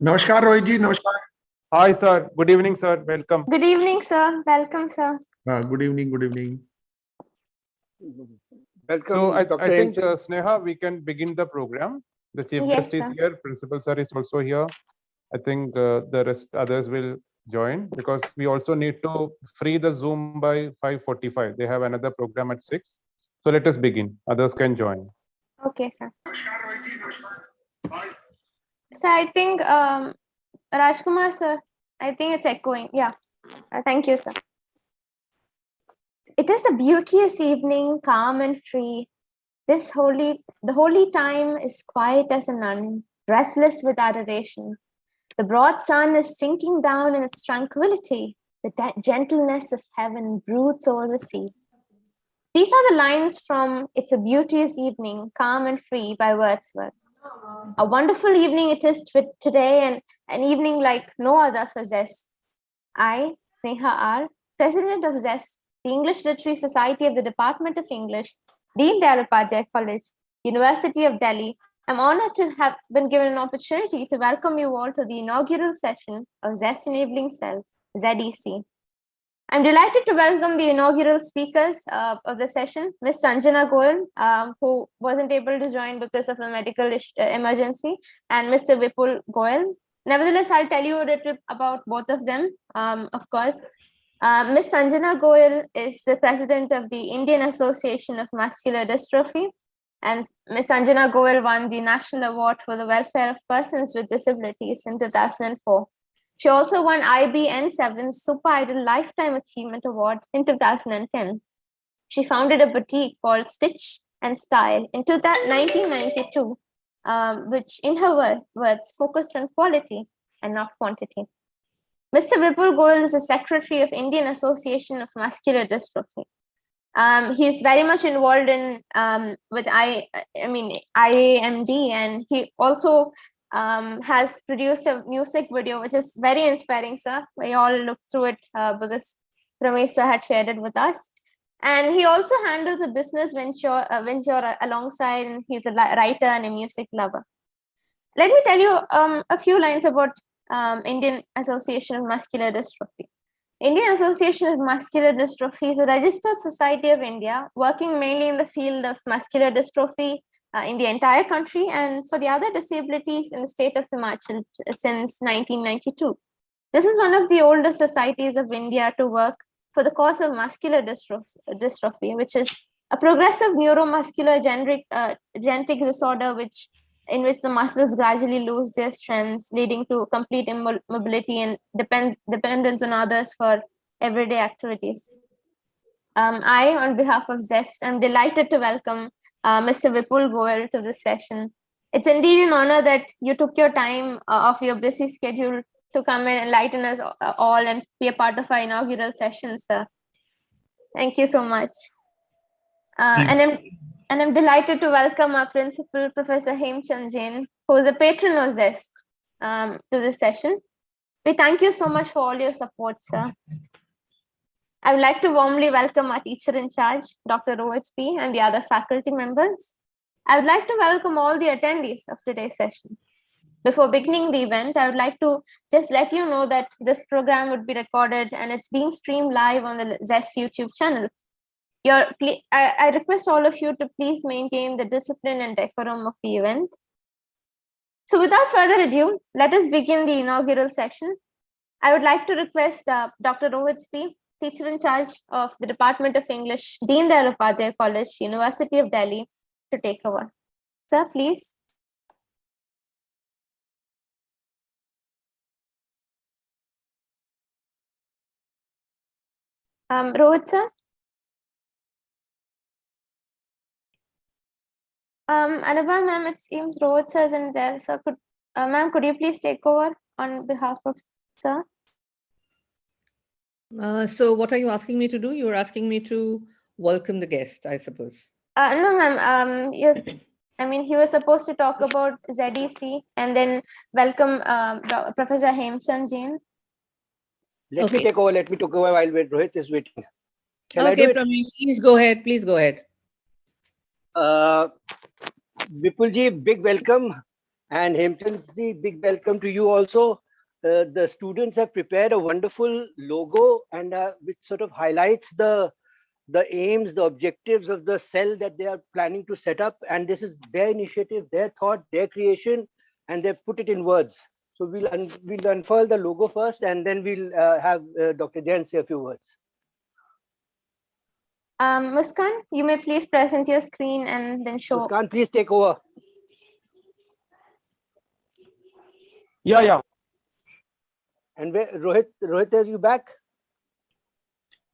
नमस्कार रोहित जी. नमस्कार. Hi, sir. Good evening, sir. Welcome. Good evening, sir. Welcome, sir. Good evening. Good evening. Welcome, So I Dr. think Hemchand. Sneha, we can begin the program. The Chief Yes, Guest is sir. here. Principal sir is also here. I think the rest others will join because we also need to free the Zoom by 5:45. They have another program at 6. So let us begin. Others can join. Okay, sir. So I think Rajkumar, sir, I think it's echoing. Yeah. Thank you, sir. It is a beauteous evening, calm and free. The holy time is quiet as a nun, breathless with adoration. The broad sun is sinking down in its tranquility. The gentleness of heaven broods over the sea. These are the lines from It's a Beauteous Evening, Calm and Free by Wordsworth. A wonderful evening it is today, and an evening like no other for Zest. I, Sneha R., President of Zest, the English Literary Society of the Department of English, Dean Dayal Upadhyay College, University of Delhi, I'm honored to have been given an opportunity to welcome you all to the inaugural session of Zest Enabling Cell, ZEC. I'm delighted to welcome the inaugural speakers of the session, Ms. Sanjana Goyal, who wasn't able to join because of a medical emergency, and Mr. Vipul Goyal. Nevertheless, I'll tell you a little about both of them, of course. Ms. Sanjana Goyal is the president of the Indian Association of Muscular Dystrophy, and Ms. Sanjana Goyal won the National Award for the Welfare of Persons with Disabilities in 2004. She also won IBN7's Super Idol Lifetime Achievement Award in 2010. She founded a boutique called Stitch and Style in 1992, which in her words focused on quality and not quantity. Mr. Vipul Goyal is the secretary of Indian Association of Muscular Dystrophy. He's very much involved in with IAMD, and he also has produced a music video which is very inspiring, sir. We all looked through it because Ramesh sir had shared it with us. And he also handles a business venture alongside, and he's a writer and a music lover. Let me tell you a few lines about Indian Association of Muscular Dystrophy. Indian Association of Muscular Dystrophy is a registered society of India working mainly in the field of muscular dystrophy in the entire country and for the other disabilities in the state of Himachal since 1992. This is one of the oldest societies of India to work for the cause of muscular dystrophy, which is a progressive neuromuscular genetic disorder in which the muscles gradually lose their strength, leading to complete immobility and dependence on others for everyday activities. I, on behalf of Zest, am delighted to welcome Mr. Vipul Goyal to this session. It's indeed an honor that you took your time off your busy schedule to come and enlighten us all and be a part of our inaugural session, sir. Thank you so much. And I'm delighted to welcome our principal, Professor Hemchand Jain, who is a patron of Zest, to this session. We thank you so much for all your support, sir. I would like to warmly welcome our teacher in charge, Dr. Rohit P., and the other faculty members. I would like to welcome all the attendees of today's session. Before beginning the event, I would like to just let you know that this program would be recorded and it's being streamed live on the Zest YouTube channel. I request all of you to please maintain the discipline and decorum of the event. So without further ado, let us begin the inaugural session. I would like to request Dr. Rohit P., teacher in charge of the Department of English, Dean Dayal Upadhyay College, University of Delhi, to take over. Sir, please. Rohit sir. Anubha ma'am, it seems Rohit sir isn't there. So ma'am, could you please take over on behalf of sir? So what are you asking me to do? You're asking me to welcome the guest, I suppose. No, ma'am. Yes, I mean, he was supposed to talk about ZEC and then welcome Professor Hemchand Jain. Let me take over while Rohit is waiting. Shall okay, I do it? Please go ahead. Please go ahead. Vipul ji, big welcome. And Hemchandji, big welcome to you also. The students have prepared a wonderful logo and which sort of highlights the aims, the objectives of the cell that they are planning to set up. And this is their initiative, their thought, their creation, and they've put it in words. So we'll unfurl the logo first, and then we'll have Dr. Jain say a few words. Muskan, you may please present your screen and then show. Muskan, please take over. Yeah. And where, Rohit, are you back?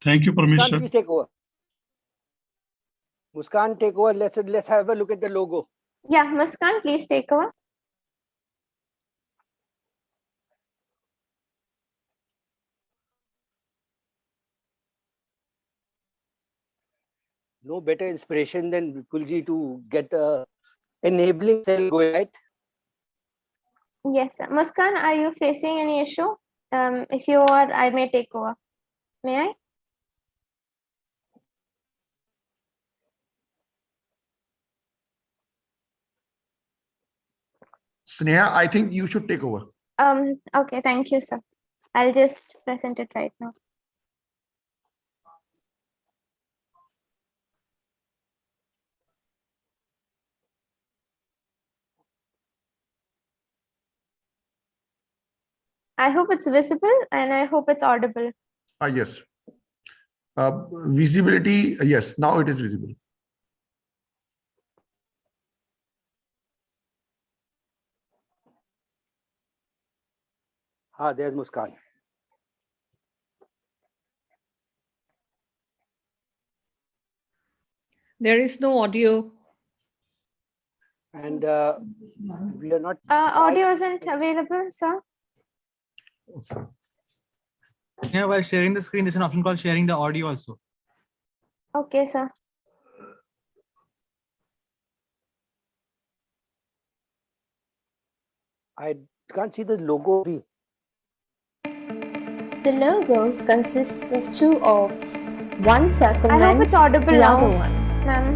Thank you, Muskan, Parmeshwar. please take over. Muskan, take over. Let's have a look at the logo. Yeah, Muskan, please take over. No better inspiration than Vipulji to get a enabling cell going, right? Yes, sir. Muskan, are you facing any issue? If you are, I may take over. May I? Sneha, I think you should take over. Okay, thank you, sir. I'll just present it right now. I hope it's visible and I hope it's audible. Yes. Visibility, yes, now it is visible. There's Muskan. There is no audio. And we are not. Audio isn't available, sir. Yeah, while sharing the screen, there's an option called sharing the audio also. Okay, sir. I can't see the logo. The logo consists of two orbs. One circumvents. I hope it's audible the now. other one.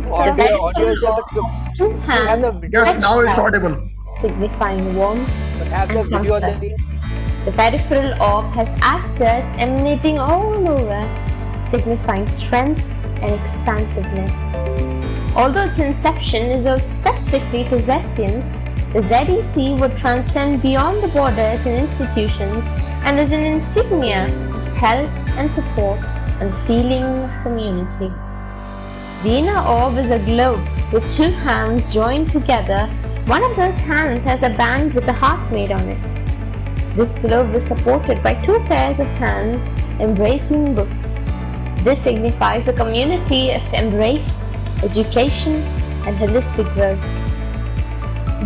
Audio is there, but Two have hands the video, Yes, now it's audible. signifying warmth. but have the and video on the comfort. screen. The peripheral orb has asters emanating all over, signifying strength and expansiveness. Although its inception is owed specifically to Zestians, the ZEC would transcend beyond the borders and institutions and is an insignia of help and support and feeling of community. The inner orb is a globe with two hands joined together. One of those hands has a band with a heart made on it. This globe is supported by two pairs of hands embracing books. This signifies a community of embrace, education, and holistic growth.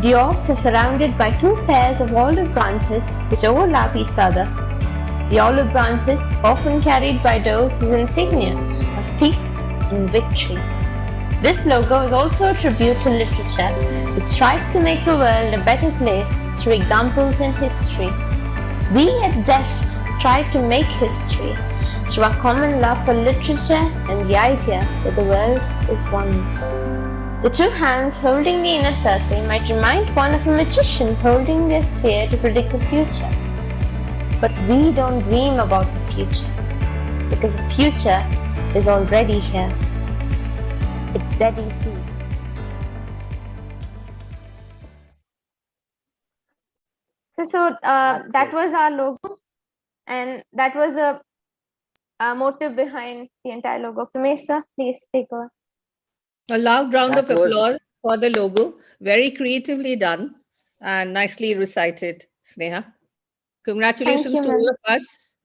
The orbs are surrounded by two pairs of olive branches which overlap each other. The olive branches, often carried by those, is insignia of peace and victory. This logo is also a tribute to literature, which tries to make the world a better place through examples in history. We at Zest strive to make history through our common love for literature and the idea that the world is one. The two hands holding the inner circle might remind one of a magician holding their sphere to predict the future. But we don't dream about the future, because the future is already here. It's ZEC. So that was our logo, and that was a motive behind the entire logo. Pramesa, please take over. A loud round That of was- applause for the logo. Very creatively done and nicely recited, Sneha. Congratulations you, to ma'am. all of us.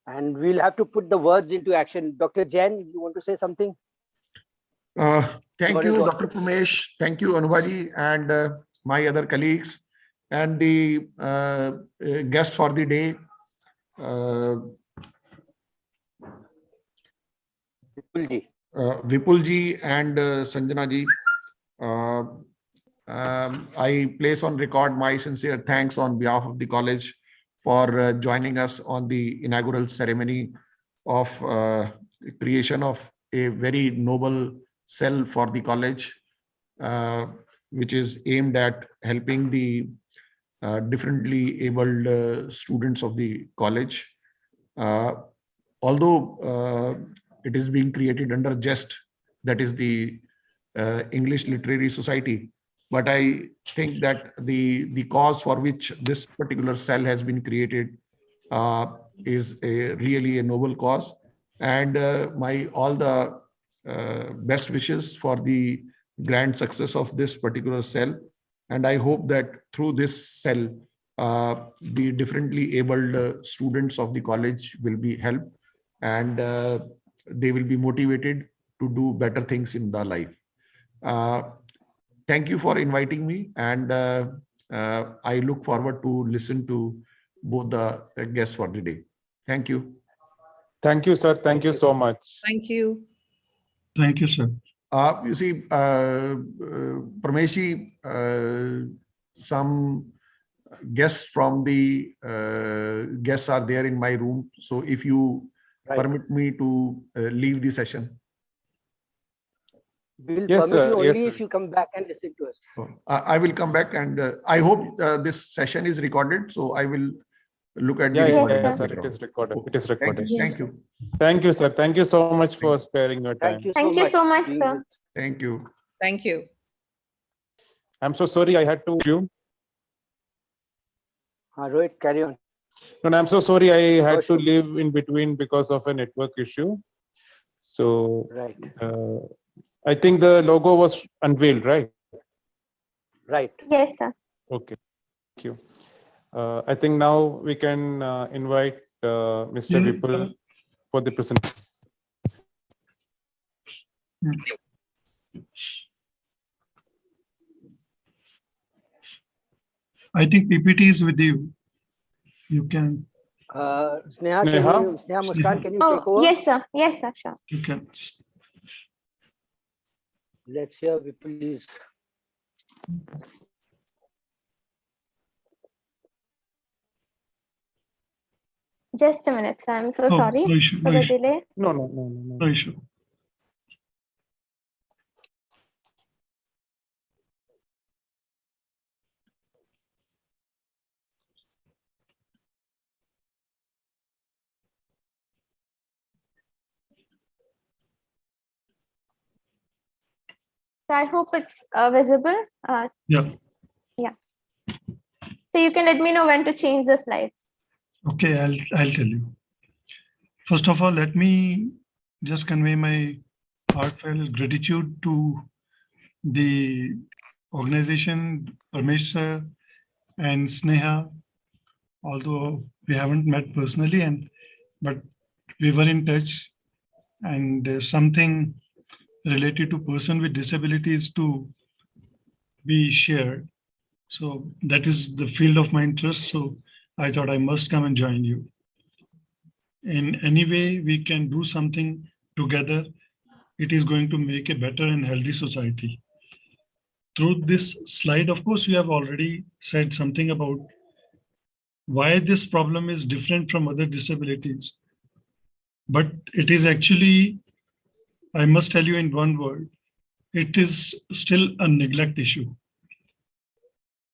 And we'll have to put the words into action. Dr. Jain, you want to say something? Thank What you, is what? Dr. Pumesh. Thank you, Anubaji, and my other colleagues, and the guests for the day. Vipulji. Vipulji and Sanjana ji. I place on record my sincere thanks on behalf of the college for joining us on the inaugural ceremony of creation of a very noble cell for the college. which is aimed at helping the differently abled students of the college. Although it is being created under Zest, that is the English Literary Society, but I think that the cause for which this particular cell has been created is really a noble cause, and my all the best wishes for the grand success of this particular cell. And I hope that through this cell, the differently abled students of the college will be helped, and they will be motivated to do better things in the life. Thank you for inviting me, and I look forward to listen to both the guests for the day. Thank you. Thank you, sir. Thank you so much. Thank you. Thank you, sir. You see, Parmeshi, some guests from the guests are there in my room. So if you permit me to leave the session. We'll Yes, permit sir. you Yes, only sir. if you come back and listen to us. I will come back, and I hope this session is recorded. So I will look at the Yeah, Yes, recording sir. of sir. later It on. is recorded. It is Thank recorded. you. Yes, Thank you. Thank you, sir. Thank you so much for sparing your time. Thank you Thank you so much, being sir. with- Thank you. Thank you. I'm so sorry I had to you. Rohit, carry on. No, I'm so sorry I had to Sure. leave in between because of a network issue. So Right, I think the logo was unveiled, right? right. Yes, sir. Okay. Thank you. I think now we can invite Mr. Yeah. Vipul for the presentation. I think PPT is with you. You can, Sneha, Sneha Muskan, can you take Oh, over? yes, sir. Yes, sir. Sure. you can. Let's hear Vipul's. Just a minute, sir. I'm so Oh, sorry no issue, for no the issue, delay. no issue. So I hope it's visible. Yeah. So you can let me know when to change the slides. Okay, I'll tell you. First of all, let me just convey my heartfelt gratitude to the organization, Parmesh sir and Sneha, although we haven't met personally, but we were in touch, and something related to person with disabilities to be shared. So that is the field of my interest. So I thought I must come and join you. In any way we can do something together, it is going to make a better and healthy society. Through this slide, of course, we have already said something about why this problem is different from other disabilities. But it is actually, I must tell you in one word, it is still a neglect issue.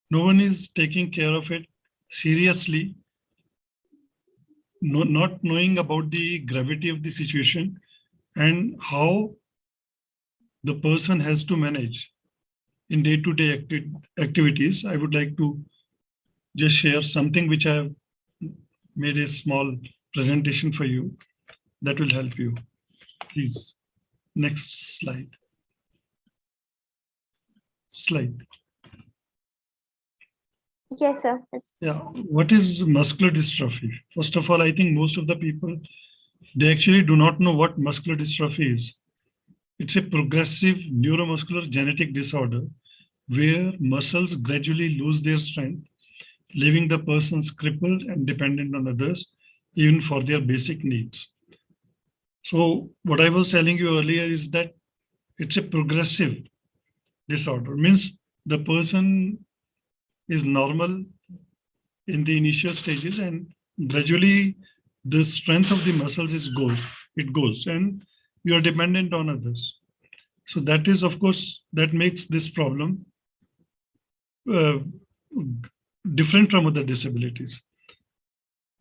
No one is taking care of it seriously, not knowing about the gravity of the situation and how the person has to manage in day-to-day activities. I would like to just share something which I have made a small presentation for you that will help you. Please, next slide. Slide. Yes, sir. Yeah, what is muscular dystrophy? First of all, I think most of the people, they actually do not know what muscular dystrophy is. It's a progressive neuromuscular genetic disorder where muscles gradually lose their strength, leaving the person crippled and dependent on others, even for their basic needs. So what I was telling you earlier is that it's a progressive disorder, means the person is normal in the initial stages and gradually the strength of the muscles goes and you are dependent on others. So that is, of course, that makes this problem different from other disabilities.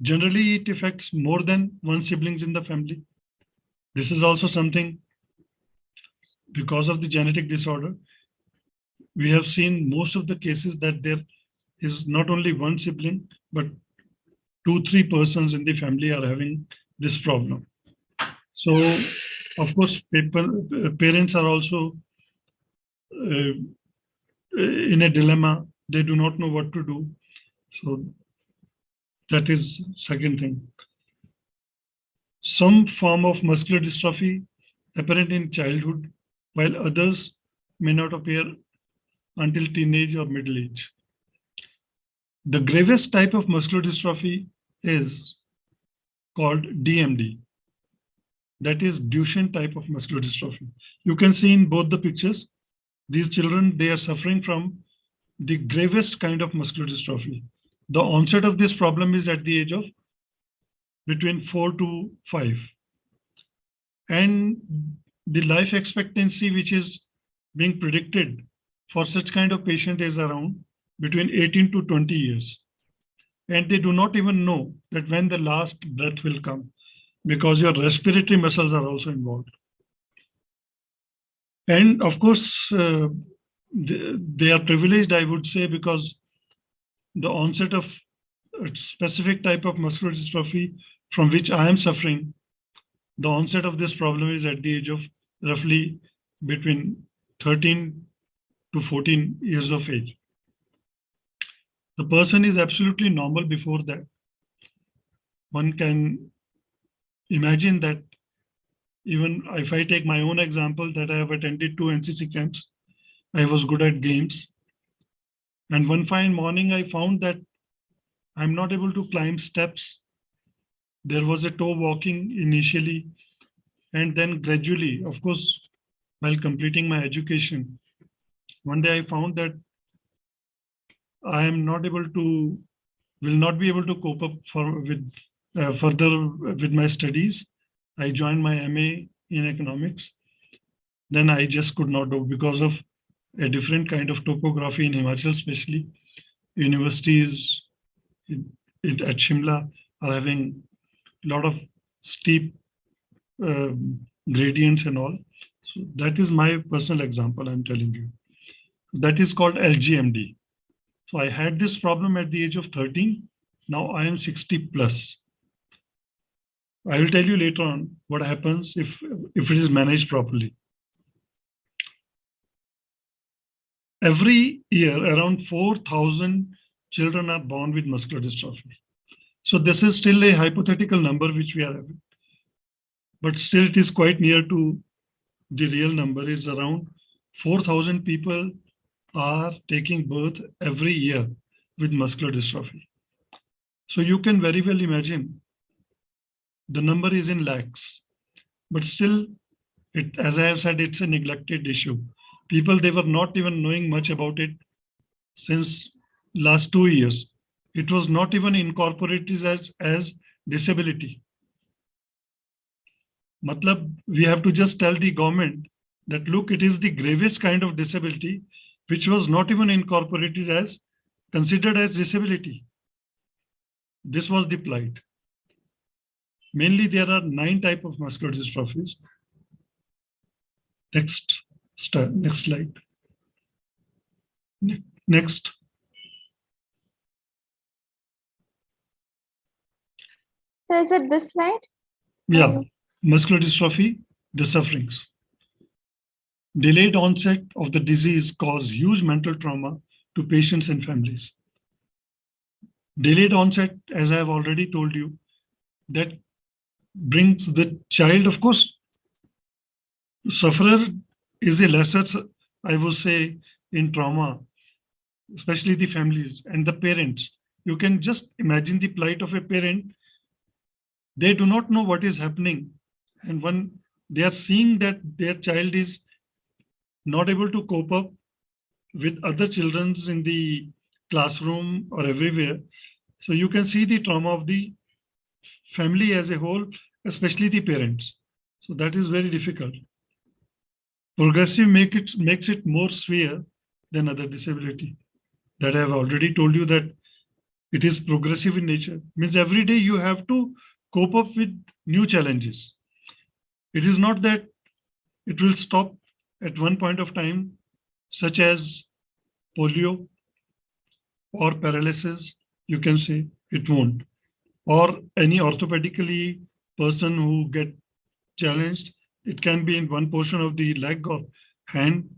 Generally, it affects more than one siblings in the family. This is also something because of the genetic disorder. We have seen most of the cases that there is not only one sibling, but 2-3 persons in the family are having this problem. So, of course, parents are also in a dilemma. They do not know what to do. So that is second thing. Some form of muscular dystrophy apparent in childhood, while others may not appear until teenage or middle age. The gravest type of muscular dystrophy is called DMD. That is Duchenne type of muscular dystrophy. You can see in both the pictures, these children, they are suffering from the gravest kind of muscular dystrophy. The onset of this problem is at the age of between 4 to 5. And the life expectancy which is being predicted for such kind of patient is around between 18 to 20 years. And they do not even know that when the last breath will come, because your respiratory muscles are also involved. And of course, they are privileged, I would say, because the onset of a specific type of muscular dystrophy from which I am suffering, the onset of this problem is at the age of roughly between 13 to 14 years of age. The person is absolutely normal before that. One can imagine that even if I take my own example that I have attended 2 NCC camps, I was good at games. And one fine morning, I found that I'm not able to climb steps. There was a toe walking initially, and then gradually, of course, while completing my education, one day I found that I am not able to, will not be able to cope up further with my studies. I joined my MA in economics. Then I just could not do because of a different kind of topography in Himachal, especially universities at Shimla are having a lot of steep gradients and all. So that is my personal example I'm telling you. That is called LGMD. So I had this problem at the age of 13. Now I am 60 plus. I will tell you later on what happens if it is managed properly. Every year, around 4,000 children are born with muscular dystrophy. So this is still a hypothetical number which we are having. But still it is quite near to the real number. It's around 4,000 people are taking birth every year with muscular dystrophy. So you can very well imagine the number is in lakhs, but still, as I have said, it's a neglected issue. People, they were not even knowing much about it since last 2 years. It was not even incorporated as disability. Matlab, we have to just tell the government that, look, it is the gravest kind of disability, which was not even incorporated as, considered as disability. This was the plight. Mainly, there are 9 types of muscular dystrophies. Next slide. Next. So is it this slide? Yeah, muscular dystrophy, the sufferings. Delayed onset of the disease cause huge mental trauma to patients and families. Delayed onset, as I have already told you, that brings the child, of course, sufferer is a lesser, I would say, in trauma, especially the families and the parents. You can just imagine the plight of a parent. They do not know what is happening. And when they are seeing that their child is not able to cope up with other children in the classroom or everywhere, so you can see the trauma of the family as a whole, especially the parents. So that is very difficult. Progressive makes it more severe than other disability. that I have already told you that it is progressive in nature. Means every day you have to cope up with new challenges. It is not that it will stop at one point of time, such as polio or paralysis, you can say it won't. Or any orthopedically person who get challenged, it can be in one portion of the leg or hand,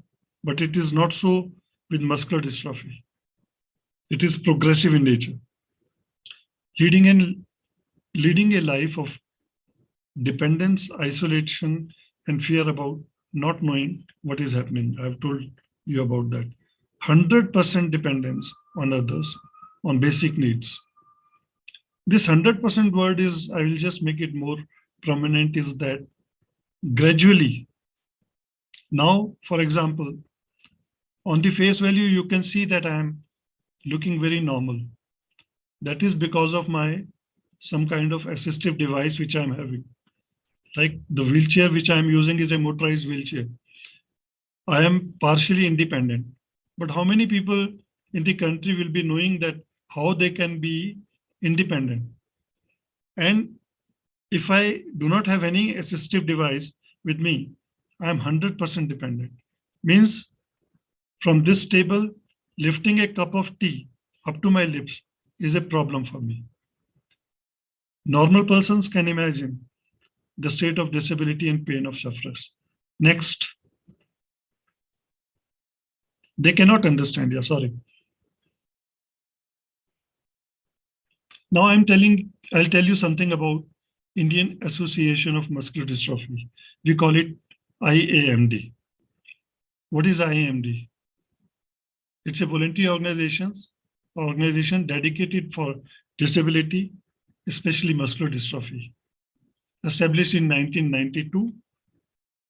but it is not so with muscular dystrophy. It is progressive in nature. Leading a life of dependence, isolation, and fear about not knowing what is happening. I've told you about that. 100% dependence on others, on basic needs. This 100% word is, I will just make it more prominent, is that gradually. Now, for example, on the face value, you can see that I am looking very normal. That is because of my some kind of assistive device which I'm having. Like the wheelchair which I'm using is a motorized wheelchair. I am partially independent. But how many people in the country will be knowing that how they can be independent? And if I do not have any assistive device with me, I am 100% dependent. Means from this table, lifting a cup of tea up to my lips is a problem for me. Normal persons can imagine the state of disability and pain of sufferers. Next. They cannot understand, yeah, sorry. Now I'll tell you something about Indian Association of Muscular Dystrophy. We call it IAMD. What is IAMD? It's a voluntary organization dedicated for disability, especially muscular dystrophy. Established in 1992,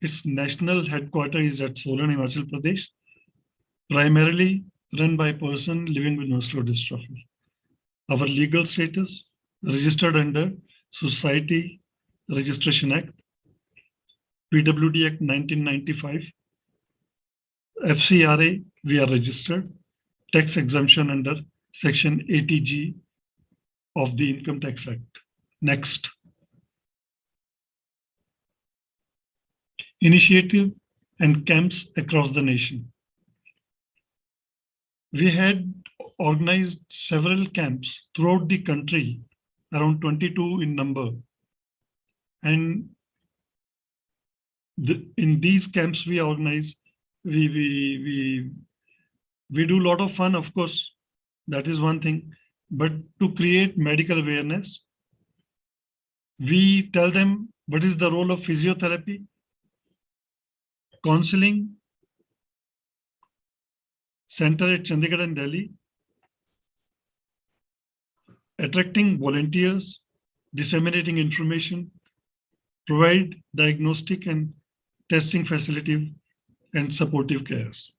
its national headquarters is at Solan, Himachal Pradesh, primarily run by a person living with muscular dystrophy. Our legal status, registered under Society Registration Act, PWD Act 1995, FCRA, we are registered, tax exemption under Section 80G of the Income Tax Act. Next. Initiative and camps across the nation. We had organized several camps throughout the country, around 22 in number. And in these camps we organize, we do a lot of fun, of course, that is one thing, but to create medical awareness, we tell them what is the role of physiotherapy, counseling center at Chandigarh and Delhi, attracting volunteers, disseminating information, provide diagnostic and testing facility and supportive cares.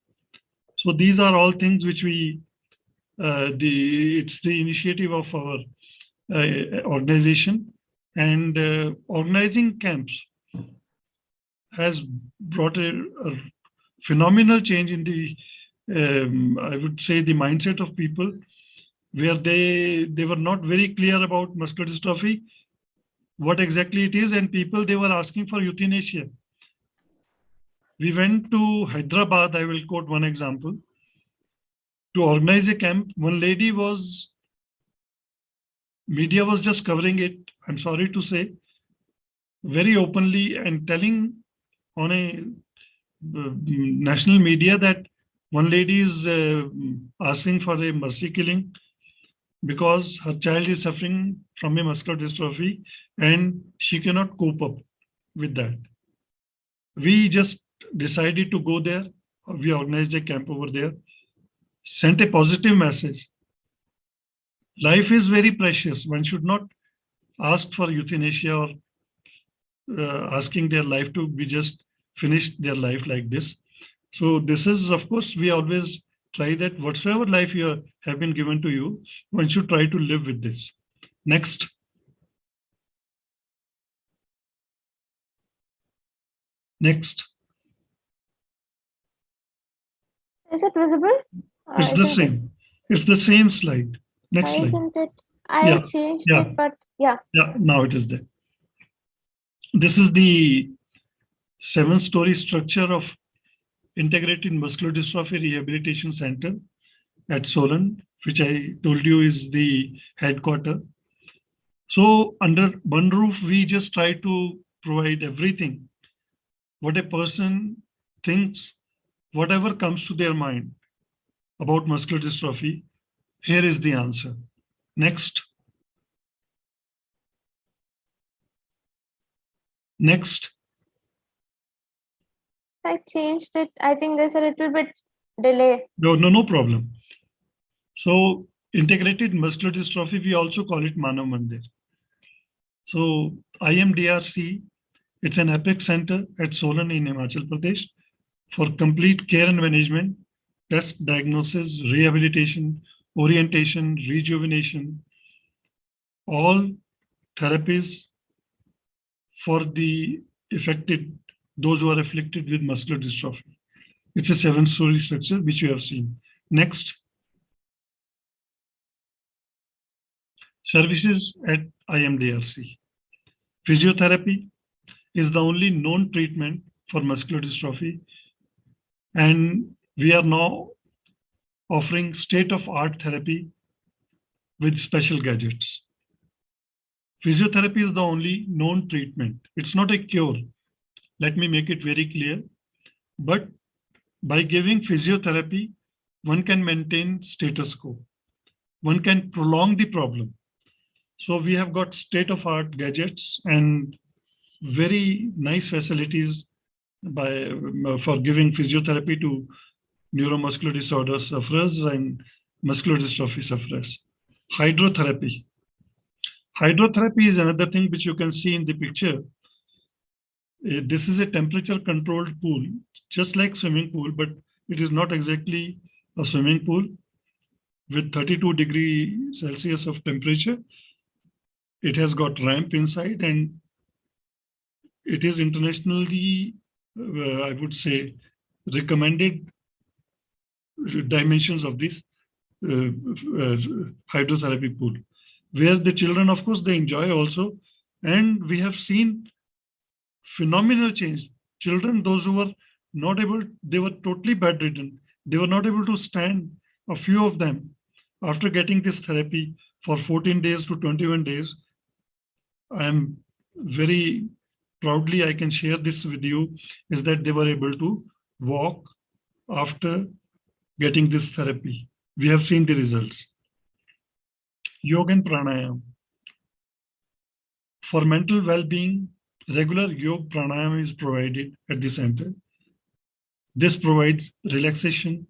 So these are all things which we, it's the initiative of our organization, and organizing camps has brought a phenomenal change in the, I would say, the mindset of people, where they were not very clear about muscular dystrophy, what exactly it is, and people, they were asking for euthanasia. We went to Hyderabad, I will quote one example, to organize a camp. One lady was, media was just covering it, I'm sorry to say, very openly, and telling on a national media that one lady is asking for a mercy killing because her child is suffering from a muscular dystrophy and she cannot cope up with that. We just decided to go there. We organized a camp over there, sent a positive message. Life is very precious. One should not ask for euthanasia or asking their life to be just finished their life like this. So this is, of course, we always try that whatsoever life you have been given to you, one should try to live with this. Next. Next. Is it visible? It's the same. It's the same slide. Next Why slide. isn't it? I Yeah, changed yeah. it, but yeah. Yeah, now it is there. This is the 7-story structure of Integrated Muscular Dystrophy Rehabilitation Center at Solan, which I told you is the headquarters. So under one roof, we just try to provide everything. What a person thinks, whatever comes to their mind about muscular dystrophy, here is the answer. Next. Next. I changed it. I think there's a little bit delay. No problem. So integrated muscular dystrophy, we also call it Manav Mandir. So IMDRC, it's an epic center at Solan in Himachal Pradesh for complete care and management, test, diagnosis, rehabilitation, orientation, rejuvenation, all therapies for the affected, those who are afflicted with muscular dystrophy. It's a 7-story structure, which you have seen. Next. Services at IMDRC. Physiotherapy is the only known treatment for muscular dystrophy. And we are now offering state-of-art therapy with special gadgets. Physiotherapy is the only known treatment. It's not a cure. Let me make it very clear. But by giving physiotherapy, one can maintain status quo. One can prolong the problem. So we have got state-of-art gadgets and very nice facilities for giving physiotherapy to neuromuscular disorder sufferers and muscular dystrophy sufferers. Hydrotherapy. Hydrotherapy is another thing which you can see in the picture. This is a temperature-controlled pool, just like swimming pool, but it is not exactly a swimming pool with 32 degrees Celsius of temperature. It has got ramp inside and it is internationally, I would say, recommended dimensions of this hydrotherapy pool, where the children, of course, they enjoy also. And we have seen phenomenal change. Children, those who were not able, they were totally bedridden. They were not able to stand, a few of them, after getting this therapy for 14 days to 21 days. I am very proudly, I can share this with you, is that they were able to walk after getting this therapy. We have seen the results. Yoga and pranayama. For mental well-being, regular yoga pranayama is provided at the center. This provides relaxation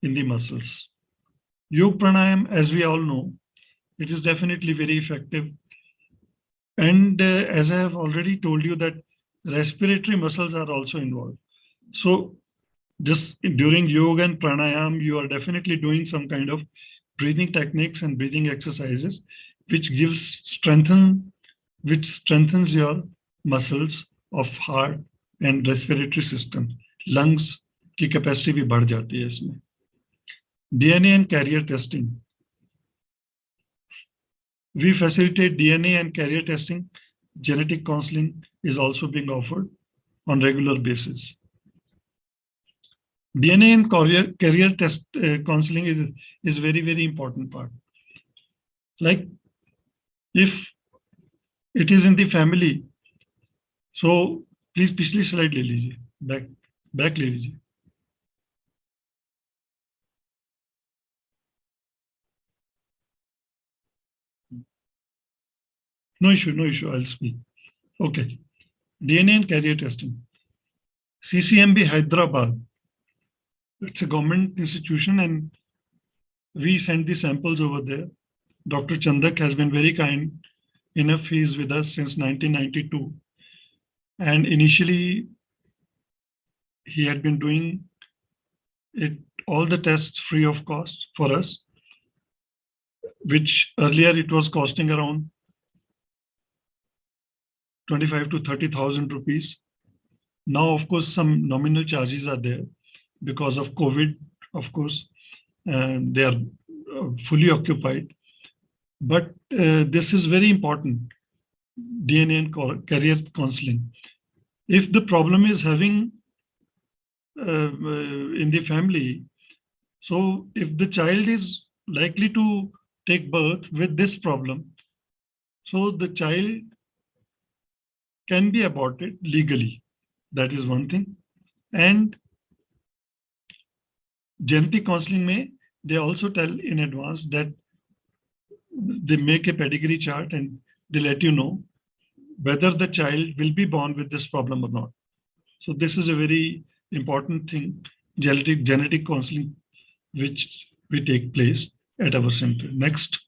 in the muscles. Yoga pranayama, as we all know, it is definitely very effective. And as I have already told you, that respiratory muscles are also involved. So this during yoga and pranayama, you are definitely doing some kind of breathing techniques and breathing exercises, which strengthens your muscles of heart and respiratory system. Lungs की capacity भी बढ़ जाती है इसमें. DNA and carrier testing. We facilitate DNA and carrier testing. Genetic counseling is also being offered on regular basis. DNA and carrier test counseling is very, very important part. Like if it is in the family, so please पिछली slide ले लीजिए, back ले लीजिए. No issue, I'll speak. Okay. DNA and carrier testing. CCMB Hyderabad. It's a government institution and we send the samples over there. Dr. Chandak has been very kind enough. He is with us since 1992. And initially, he had been doing all the tests free of cost for us, which earlier it was costing around 25 to 30,000 rupees. Now, of course, some nominal charges are there because of COVID, of course. they are fully occupied. But this is very important, DNA and career counseling. If the problem is having in the family, so if the child is likely to take birth with this problem, so the child can be aborted legally. That is one thing. And genetic counseling may, they also tell in advance that they make a pedigree chart and they let you know whether the child will be born with this problem or not. So this is a very important thing, genetic counseling, which we take place at our center. Next.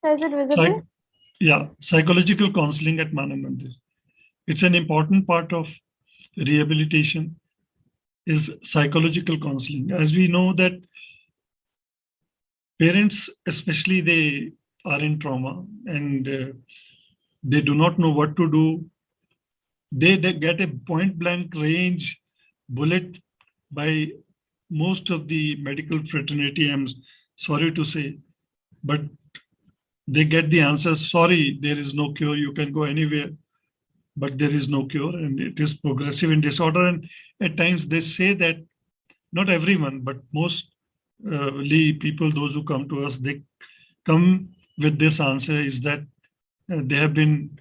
So is it visible? Yeah, psychological counseling at Manav Mandir. It's an important part of rehabilitation is psychological counseling. As we know that parents, especially, they are in trauma and they do not know what to do. They get a point blank range bullet by most of the medical fraternity, I'm sorry to say, but they get the answer, sorry, there is no cure, you can go anywhere, but there is no cure and it is progressive in disorder. And at times they say that, not everyone, but mostly people, those who come to us, they come with this answer is that they have been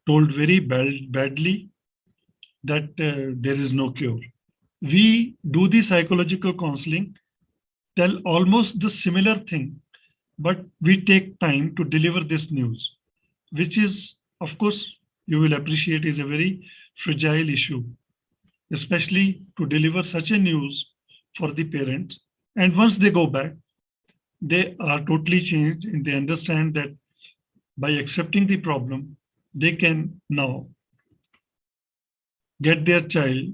told very badly that there is no cure. We do the psychological counseling, tell almost the similar thing, but we take time to deliver this news, which is, of course, you will appreciate is a very fragile issue, especially to deliver such a news for the parents. And once they go back, they are totally changed and they understand that by accepting the problem, they can now get their child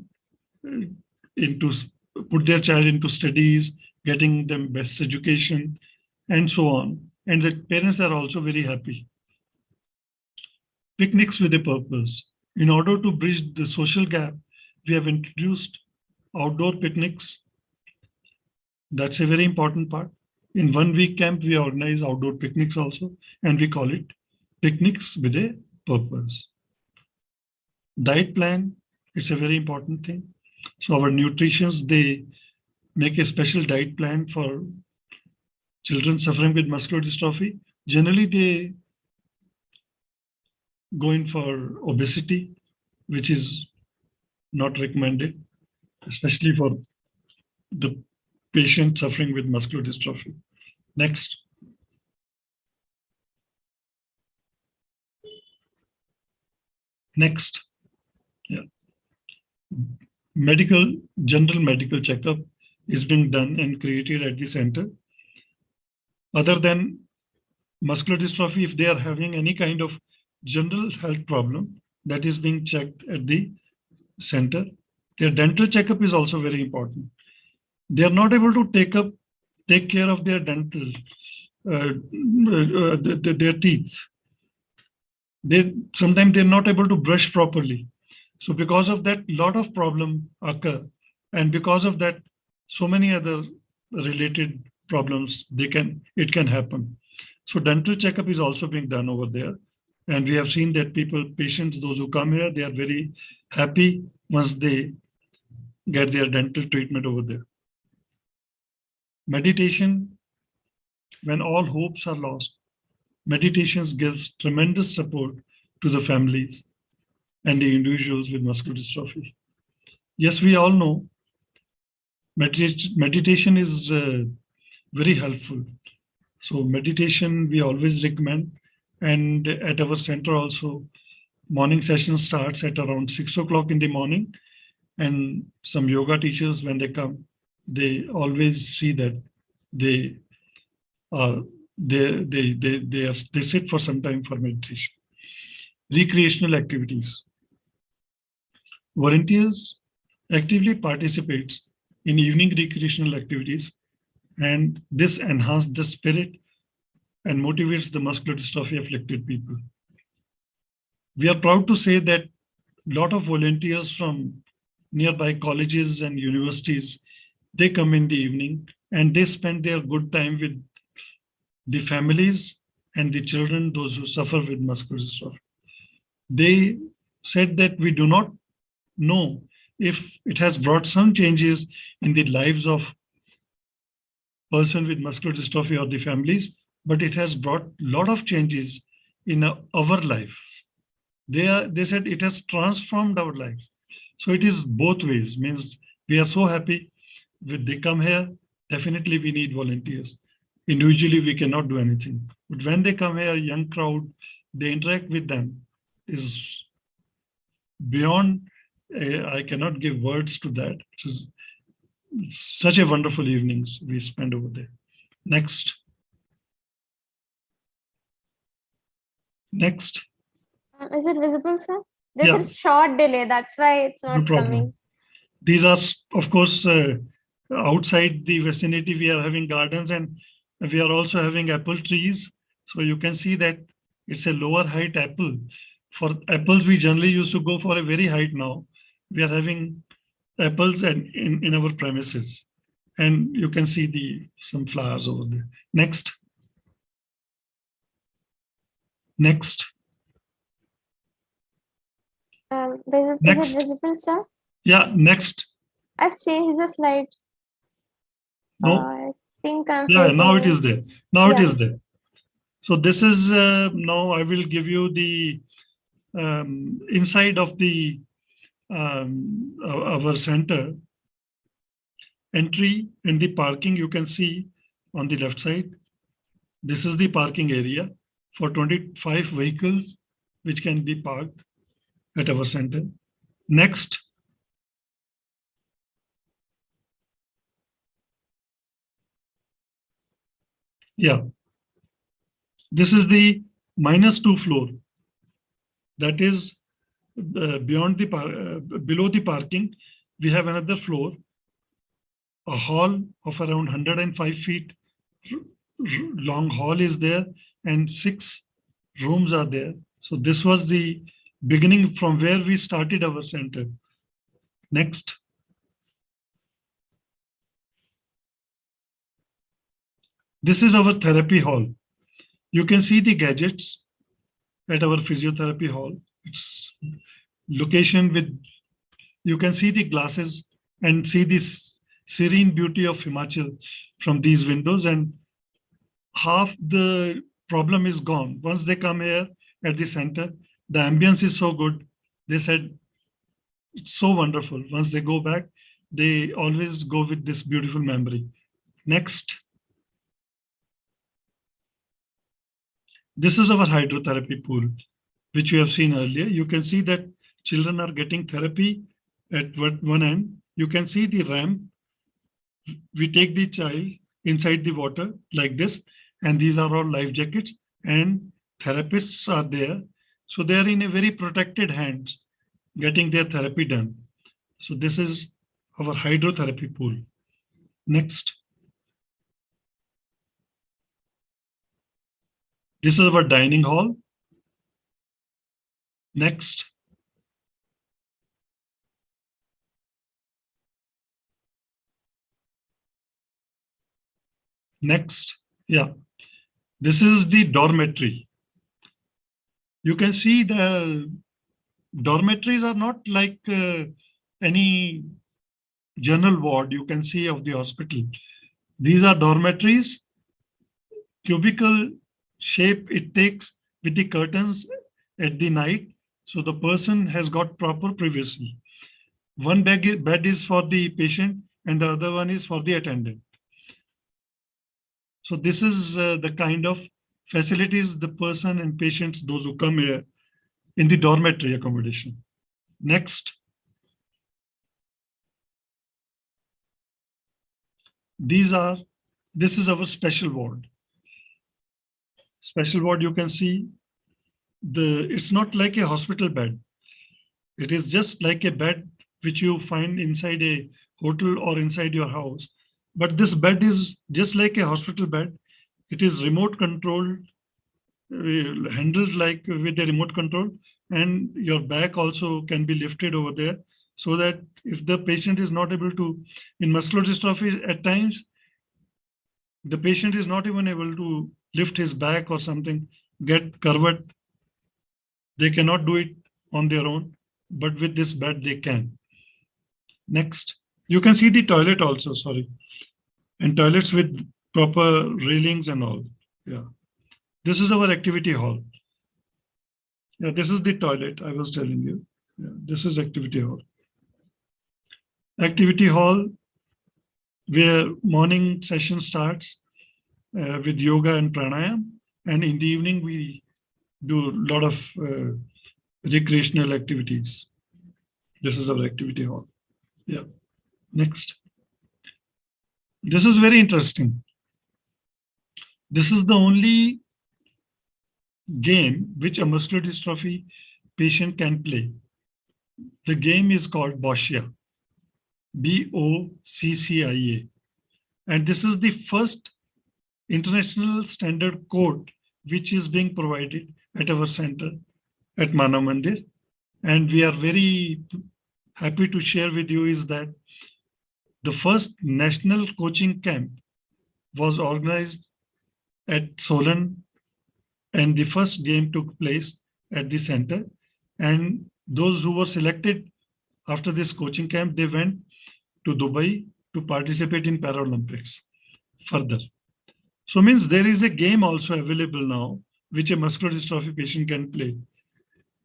put their child into studies, getting them best education, and so on. And the parents are also very happy. Picnics with a purpose. In order to bridge the social gap, we have introduced outdoor picnics. That's a very important part. In 1 week camp, we organize outdoor picnics also, and we call it picnics with a purpose. Diet plan, it's a very important thing. So our nutritionists, they make a special diet plan for children suffering with muscular dystrophy. Generally, they go in for obesity, which is not recommended, especially for the patient suffering with muscular dystrophy. Next. Next. Yeah. General medical checkup is being done and created at the center. Other than muscular dystrophy, if they are having any kind of general health problem, that is being checked at the center. Their dental checkup is also very important. They are not able to take care of their dental, their teeth. Sometimes they're not able to brush properly. So because of that, lot of problems occur. And because of that, so many other related problems, it can happen. So dental checkup is also being done over there. And we have seen that patients, those who come here, they are very happy once they get their dental treatment over there. Meditation, when all hopes are lost, meditations gives tremendous support to the families and the individuals with muscular dystrophy. Yes, we all know meditation is very helpful. So meditation, we always recommend. And at our center also, morning session starts at around 6 o'clock in the morning. And some yoga teachers, when they come, they always see that they sit for some time for meditation. Recreational activities. Volunteers actively participate in evening recreational activities, and this enhances the spirit and motivates the muscular dystrophy afflicted people. We are proud to say that lot of volunteers from nearby colleges and universities. They come in the evening and they spend their good time with the families and the children, those who suffer with muscular dystrophy. They said that we do not know if it has brought some changes in the lives of person with muscular dystrophy or the families, but it has brought a lot of changes in our life. They said it has transformed our lives. So it is both ways, means we are so happy when they come here. Definitely we need volunteers. Individually we cannot do anything, but when they come here, young crowd, they interact with them is beyond, I cannot give words to that. It is such a wonderful evenings we spend over there. Next. Next. Is it visible, sir? There's Yeah. a short delay. That's why it's No not problem. coming. These are, of course, outside the vicinity, we are having gardens and we are also having apple trees. So you can see that it's a lower height apple. For apples, we generally used to go for a very height now. We are having apples and in our premises. And you can see some flowers over there. Next. Next. Is Next. it visible, sir? Yeah, next. I've changed the slide. No. I think I'm Yeah, now it facing- is there. Now it Yeah. is there. So this is, now I will give you the inside of the our center. Entry and the parking you can see on the left side. This is the parking area for 25 vehicles which can be parked at our center. Next. Yeah. This is the -2 floor. That is beyond the below the parking. We have another floor, a hall of around 105 feet long hall is there and 6 rooms are there. So this was the beginning from where we started our center. Next. This is our therapy hall. You can see the gadgets at our physiotherapy hall. It's location with, you can see the glasses and see this serene beauty of Himachal from these windows, and half the problem is gone. Once they come here at the center, the ambience is so good. They said, it's so wonderful. Once they go back, they always go with this beautiful memory. Next. This is our hydrotherapy pool, which you have seen earlier. You can see that children are getting therapy at one end. You can see the ramp. We take the child inside the water like this, and these are all life jackets, and therapists are there. So they are in a very protected hands getting their therapy done. So this is our hydrotherapy pool. Next. This is our dining hall. Next. Next. Yeah. This is the dormitory. You can see the dormitories are not like any general ward you can see of the hospital. These are dormitories, cubicle shape it takes with the curtains at the night. So the person has got proper privacy. One bed is for the patient and the other one is for the attendant. So this is the kind of facilities the person and patients, those who come here in the dormitory accommodation. Next. This is our special ward. Special ward, you can see it's not like a hospital bed. It is just like a bed which you find inside a hotel or inside your house. But this bed is just like a hospital bed. It is remote controlled, handled like with a remote control. and your back also can be lifted over there, so that if the patient is not able to, in muscular dystrophy at times, the patient is not even able to lift his back or something, get curved. They cannot do it on their own, but with this bed they can. Next, you can see the toilet also, sorry. And toilets with proper railings and all. Yeah. This is our activity hall. Yeah, this is the toilet I was telling you. Yeah, this is activity hall. Activity hall, where morning session starts with yoga and pranayama. And in the evening, we do a lot of recreational activities. This is our activity hall. Yeah. Next. This is very interesting. This is the only game which a muscular dystrophy patient can play. The game is called Boccia, BOCCIA. And this is the first international standard code which is being provided at our center at Manav Mandir. And we are very happy to share with you is that the first national coaching camp was organized at Solan, and the first game took place at the center. And those who were selected after this coaching camp, they went to Dubai to participate in Paralympics further. So means there is a game also available now, which a muscular dystrophy patient can play.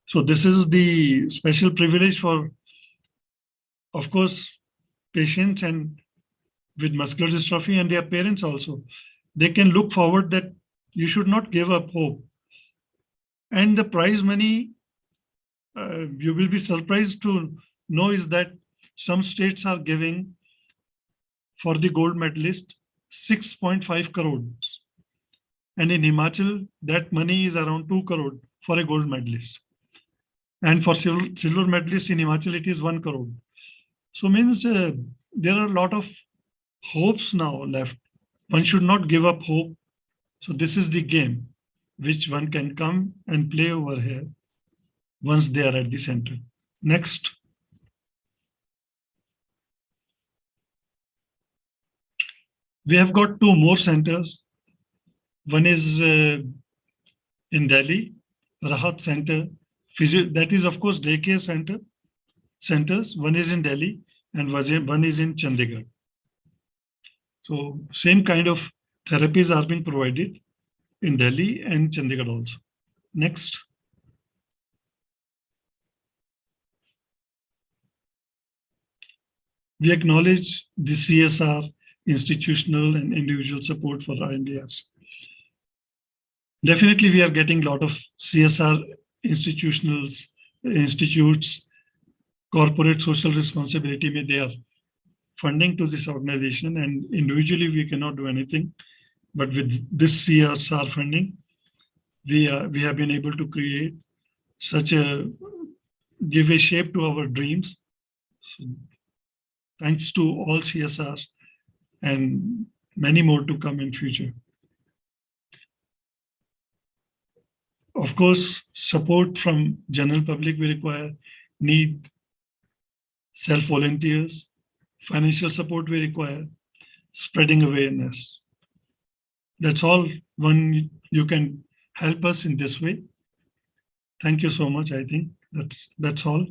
So this is the special privilege for, of course, patients and with muscular dystrophy and their parents also. They can look forward that you should not give up hope. And the prize money, you will be surprised to know is that some states are giving for the gold medalist 6.5 crores. And in Himachal, that money is around 2 crore for a gold medalist. And for silver medalist in Himachal, it is 1 crore. So means there are a lot of hopes now left. One should not give up hope. So this is the game which one can come and play over here once they are at the center. Next. We have got 2 more centers. One is in Delhi, Rahat Center. That is, of course, daycare centers. One is in Delhi and one is in Chandigarh. So same kind of therapies are being provided in Delhi and Chandigarh also. Next. We acknowledge the CSR, institutional and individual support for INDS. Definitely, we are getting a lot of CSR institutes, corporate social responsibility, they are funding to this organization, and individually we cannot do anything. But with this CSR funding, we have been able to create give a shape to our dreams. So, thanks to all CSRs and many more to come in future. Of course, support from general public we need self-volunteers, financial support we require, spreading awareness. That's all you can help us in this way. Thank you so much. I think that's all.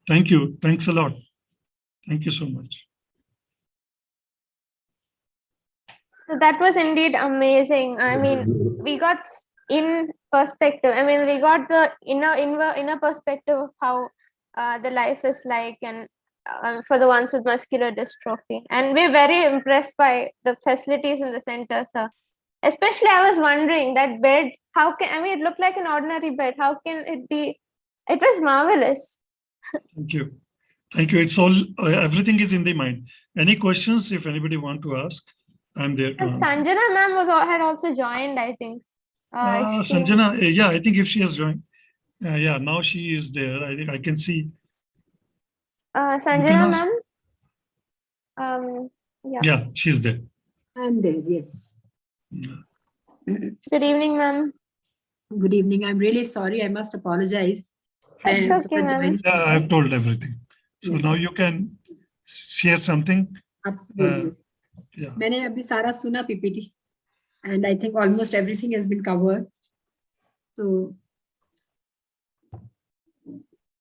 Thank you. Thanks a lot. Thank you so much. So that was indeed amazing. I mean, we got in perspective. I mean, we got the inner perspective of how the life is like, and for the ones with muscular dystrophy. And we're very impressed by the facilities in the center, sir. Especially, I was wondering that bed. It looked like an ordinary bed. How can it be? It was marvelous. Thank you. Thank you. It's all, everything is in the mind. Any questions, if anybody want to ask, I'm there to answer. Sanjana ma'am had also joined, I think. Sanjana, yeah, I think if she has joined. Yeah, now she is there. I think I can see. Sanjana ma'am? Yeah, she's there. I'm there, yes. Yeah. Good evening, ma'am. Good evening. I'm really sorry. I must apologize. That's okay, ma'am. Yeah, I've told everything. So Yeah. now you can share something. आप बोलिए. Yeah. मैंने अभी सारा सुना PPT and I think almost everything has been covered. तो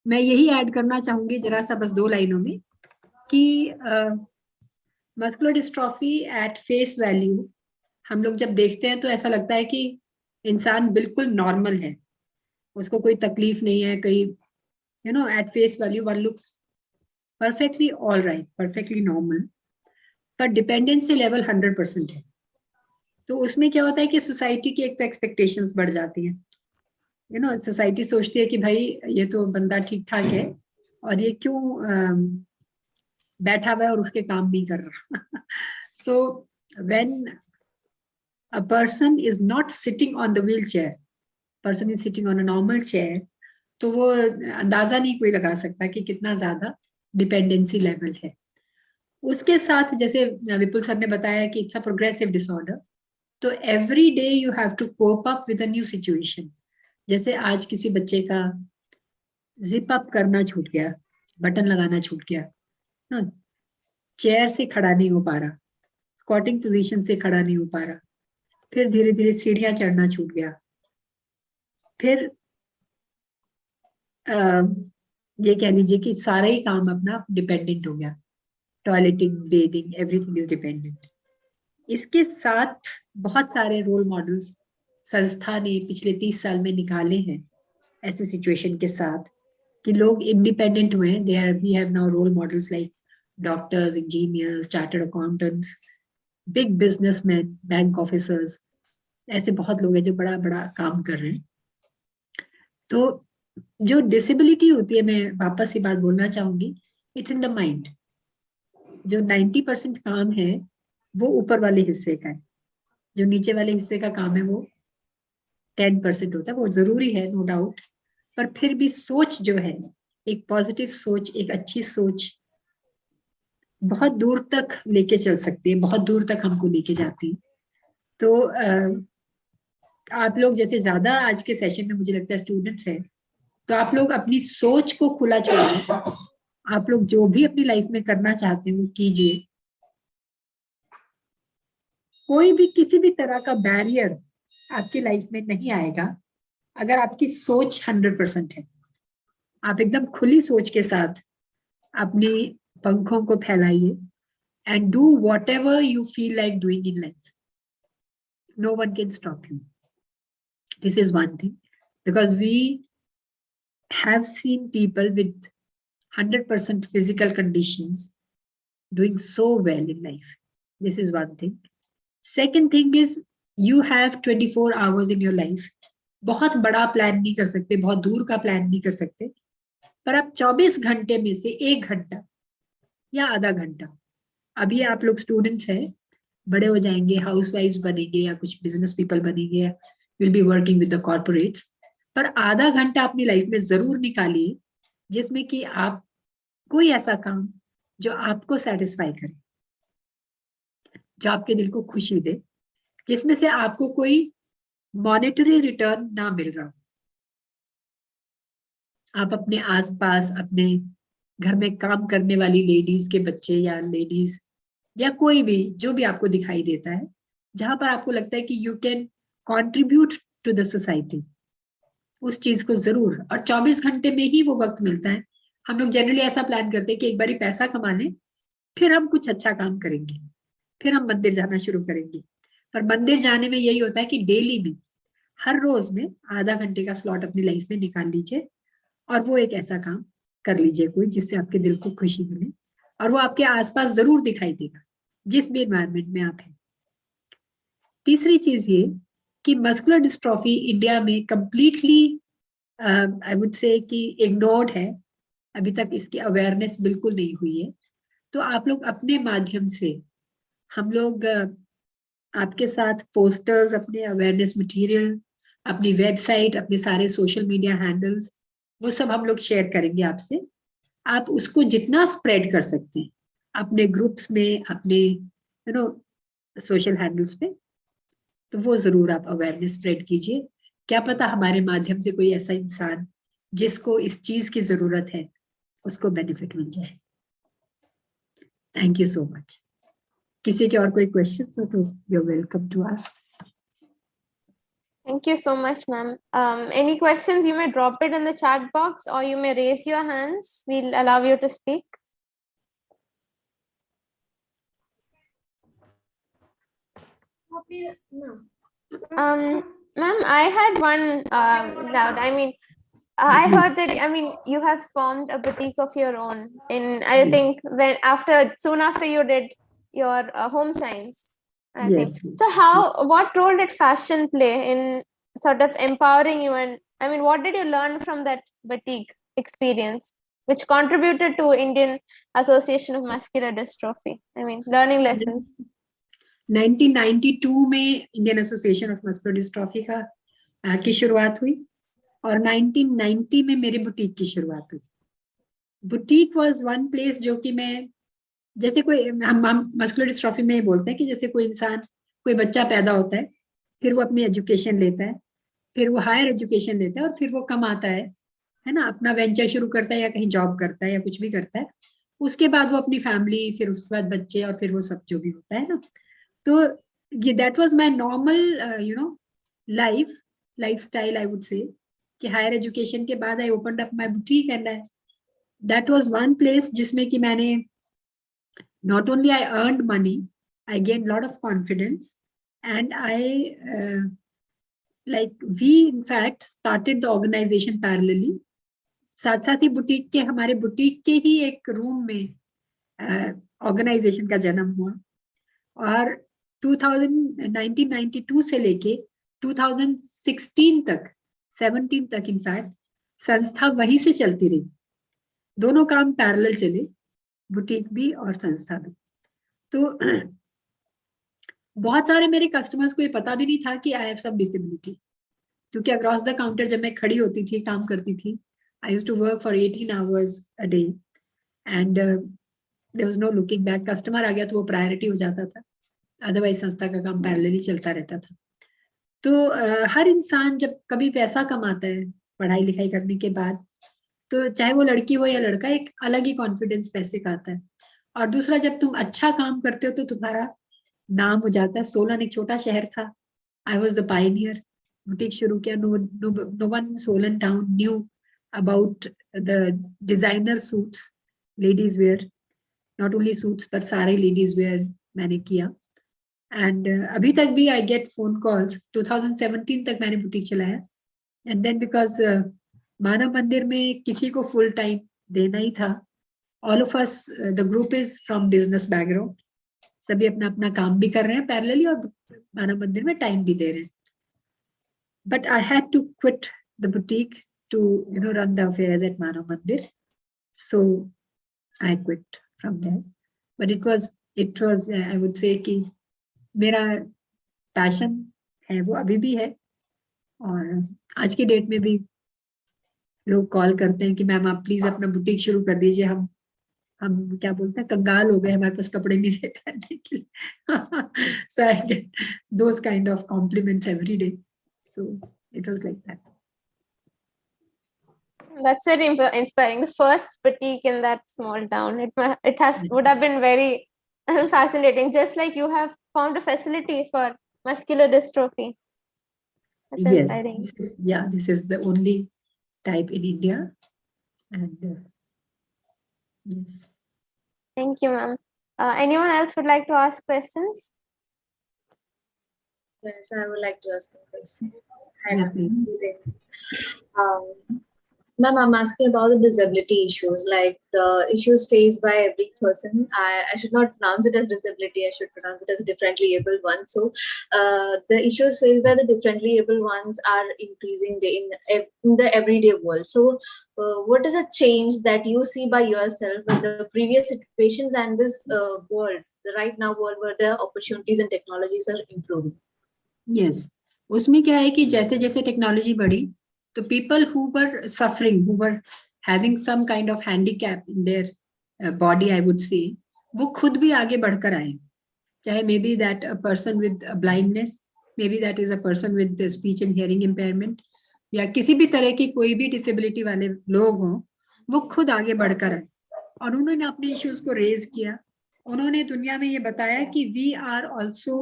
मैं यही add करना चाहूंगी जरा सा बस 2 लाइनों में कि muscular dystrophy at face value हम लोग जब देखते हैं तो ऐसा लगता है कि इंसान बिल्कुल नॉर्मल है, उसको कोई तकलीफ नहीं है, कोई at face value one looks perfectly all right, perfectly normal, पर डिपेंडेंसी लेवल 100% है. तो उसमें क्या होता है कि सोसाइटी की एक तो एक्सपेक्टेशंस बढ़ जाती हैं. सोसाइटी सोचती है कि भाई ये तो बंदा ठीक ठाक है और ये क्यों बैठा हुआ है और उसके काम नहीं कर रहा. So when a person is not sitting on the wheelchair, person is sitting on a normal chair, तो वो अंदाजा नहीं कोई लगा सकता कि कितना ज्यादा डिपेंडेंसी लेवल है. उसके साथ जैसे विपुल सर ने बताया कि इट्स अ प्रोग्रेसिव डिसऑर्डर, तो every day you have to cope up with a new situation. जैसे आज किसी बच्चे का जिप अप करना छूट गया, बटन लगाना छूट गया, चेयर से खड़ा नहीं हो पा रहा, स्क्वाटिंग पोजीशन से खड़ा नहीं हो पा रहा, फिर धीरे धीरे सीढ़ियां चढ़ना छूट गया, फिर ये कह लीजिए कि सारा ही काम अपना डिपेंडेंट हो गया, toileting, bathing, everything is dependent. इसके साथ बहुत सारे रोल मॉडल्स संस्था ने पिछले 30 साल में निकाले हैं ऐसे सिचुएशन के साथ कि लोग इंडिपेंडेंट हुए हैं. They are we have now role models like doctors, engineers, chartered accountants, big businessman, bank officers, ऐसे बहुत लोग हैं जो बड़ा बड़ा काम कर रहे हैं. तो जो डिसेबिलिटी होती है, मैं वापस ये बात बोलना चाहूंगी, इट्स इन द माइंड. जो 90% काम है वो ऊपर वाले हिस्से का है, जो नीचे वाले हिस्से का काम है वो 10% होता है. वो जरूरी है, नो डाउट, पर फिर भी सोच जो है, एक पॉजिटिव सोच, एक अच्छी सोच बहुत दूर तक लेके चल सकती है, बहुत दूर तक हमको लेके जाती है. तो आप लोग जैसे ज्यादा आज के सेशन में मुझे लगता है स्टूडेंट्स हैं, तो आप लोग अपनी सोच को खुला छोड़िए. आप लोग जो भी अपनी लाइफ में करना चाहते हो कीजिए. कोई भी किसी भी तरह का बैरियर आपकी लाइफ में नहीं आएगा अगर आपकी सोच 100% है. आप एकदम खुली सोच के साथ अपनी पंखों को फैलाइए and do whatever you feel like doing in life. No one can stop you. This is one thing, because we have seen people with 100% physical conditions doing so well in life. This is one thing. Second thing is you have 24 hours in your life. बहुत बड़ा plan नहीं कर सकते, बहुत दूर का plan नहीं कर सकते, पर आप 24 घंटे में से 1 घंटा या आधा घंटा, अभी आप लोग स्टूडेंट्स हैं, बड़े हो जाएंगे, हाउसवाइफ्स बनेंगे या कुछ बिजनेस पीपल बनेंगे, will be working with the corporates, पर आधा घंटा अपनी लाइफ में जरूर निकालिए जिसमें कि आप कोई ऐसा काम जो आपको सेटिस्फाई करे, जो आपके दिल को खुशी दे, जिसमें से आपको कोई मॉनेटरी रिटर्न ना मिल रहा हो. आप अपने आसपास, अपने घर में काम करने वाली लेडीज के बच्चे या लेडीज या कोई भी जो भी आपको दिखाई देता है, जहां पर आपको लगता है कि you can contribute to the society, उस चीज को जरूर. और 24 घंटे में ही वो वक्त मिलता है. हम लोग जनरली ऐसा प्लान करते हैं कि एक बार ही पैसा कमा लें, फिर हम कुछ अच्छा काम करेंगे, फिर हम मंदिर जाना शुरू करेंगे. पर मंदिर जाने में यही होता है कि डेली में, हर रोज में आधा घंटे का स्लॉट अपनी लाइफ में निकाल लीजिए और वो एक ऐसा काम कर लीजिए कोई जिससे आपके दिल को खुशी मिले, और वो आपके आसपास जरूर दिखाई देगा जिस भी एनवायरनमेंट में आप हैं. तीसरी चीज ये कि मस्कुलर डिस्ट्रॉफी इंडिया में कंप्लीटली आई वुड से कि इग्नोर्ड है. अभी तक इसकी अवेयरनेस बिल्कुल नहीं हुई है. तो आप लोग अपने माध्यम से, हम लोग आपके साथ पोस्टर्स, अपने अवेयरनेस मटेरियल, अपनी वेबसाइट, अपने सारे सोशल मीडिया हैंडल्स, वो सब हम लोग शेयर करेंगे आपसे. आप उसको जितना स्प्रेड कर सकते हैं अपने ग्रुप्स में, अपने सोशल हैंडल्स पे, तो वो जरूर आप अवेयरनेस स्प्रेड कीजिए. क्या पता हमारे माध्यम से कोई ऐसा इंसान जिसको इस चीज की जरूरत है उसको बेनिफिट मिल जाए। Thank you so much. किसी के और कोई क्वेश्चन हो तो you are welcome to ask. Thank you so much, ma'am. Any questions, you may drop it in the chat box or you may raise your hands. We'll allow you to speak. Ma'am, I had one doubt. I mean, I heard that, I mean, you have formed a boutique of your own in, I think, soon after you did your home science. I Yes. think. So what role did fashion play in sort of empowering you? And I mean, what did you learn from that boutique experience, which contributed to Indian Association of Muscular Dystrophy? I mean, learning lessons. 1992 में Indian association of muscular dystrophy की शुरुआत हुई और 1990 में मेरी boutique की शुरुआत हुई। बुटीक वाज वन प्लेस जो कि मैं, जैसे कोई, हम मस्कुलर डिस्ट्रॉफी में बोलते हैं कि जैसे कोई इंसान, कोई बच्चा पैदा होता है, फिर वो अपनी एजुकेशन लेता है, फिर वो हायर एजुकेशन लेता है और फिर वो कमाता है ना, अपना वेंचर शुरू करता है या कहीं जॉब करता है या कुछ भी करता है, उसके बाद वो अपनी फैमिली, फिर उसके बाद बच्चे और फिर वो सब जो भी होता है ना। तो ये that was my normal lifestyle I would say, कि हायर एजुकेशन के बाद I opened up my boutique and that was one place जिसमें कि मैंने not only I earned money, I gained a lot of confidence, and we in fact started the organization parallelly. साथ साथ ही boutique के, हमारे boutique के ही एक room में ऑर्गेनाइजेशन का जन्म हुआ और 1992 से लेके 2016 तक, 17 तक इनफैक्ट संस्था वहीं से चलती रही। दोनों काम पैरेलल चले, बुटीक भी और संस्था भी। तो बहुत सारे मेरे कस्टमर्स को ये पता भी नहीं था कि आई हैव सम डिसेबिलिटी, क्योंकि अक्रॉस द काउंटर जब मैं खड़ी होती थी, काम करती थी, I used to work for 18 hours a day and there was no looking back. Customer आ गया तो वो प्रायोरिटी हो जाता था, अदरवाइज संस्था का काम पैरेलली चलता रहता था। तो हर इंसान जब कभी पैसा कमाता है पढ़ाई लिखाई करने के बाद, तो चाहे वो लड़की हो या लड़का, एक अलग ही कॉन्फिडेंस पैसे का आता है। और दूसरा, जब तुम अच्छा काम करते हो तो तुम्हारा नाम हो जाता है। सोलन एक छोटा शहर था, I was the pioneer. Boutique शुरू किया, no one Solan town knew about the designer suits, ladies wear, not only suits पर सारे लेडीज वेयर मैंने किया। एंड अभी तक भी आई गेट फोन कॉल्स। 2017 तक मैंने बुटीक चलाया एंड देन बिकॉज मानव मंदिर में किसी को फुल टाइम देना ही था। All of us, the group is from business background, सभी अपना अपना काम भी कर रहे हैं पैरेलली और मानव मंदिर में टाइम भी दे रहे हैं। But I had to quit the boutique to run the affairs at Manav Mandir, so I quit from there. But it was I would say कि मेरा पैशन है वो अभी भी है, और आज की डेट में भी लोग कॉल करते हैं कि मैम आप प्लीज अपना बुटीक शुरू कर दीजिए, हम क्या बोलते हैं, कंगाल हो गए, हमारे पास कपड़े नहीं रहे पहनने के लिए। So I get those kind of compliments every day, so it was like that. That's very inspiring. The first boutique in that small town. Would have been very fascinating. Just like you have found a facility for muscular dystrophy. That's inspiring. This is the only type in India, and yes. Thank you, ma'am. Anyone else would like to ask questions? Yes, I would like to ask a question. Ma'am, I'm asking about the disability issues, like the issues faced by every person. I should not pronounce it as disability, I should pronounce it as differently abled one. So the issues faced by the differently abled ones are increasing in the everyday world. So what is a change that you see by yourself with the previous situations and this world, the right now world where the opportunities and technologies are improving? Yes, उसमें क्या है कि जैसे जैसे technology बढ़ी, तो people who were suffering, who were having some kind of handicap in their body, I would say, वो खुद भी आगे बढ़कर आए। चाहे maybe that a person with a blindness, maybe that is a person with speech and hearing impairment, या किसी भी तरह की कोई भी डिसेबिलिटी वाले लोग हों, वो खुद आगे बढ़कर आए और उन्होंने अपने इश्यूज को रेज किया। उन्होंने दुनिया में ये बताया कि we are also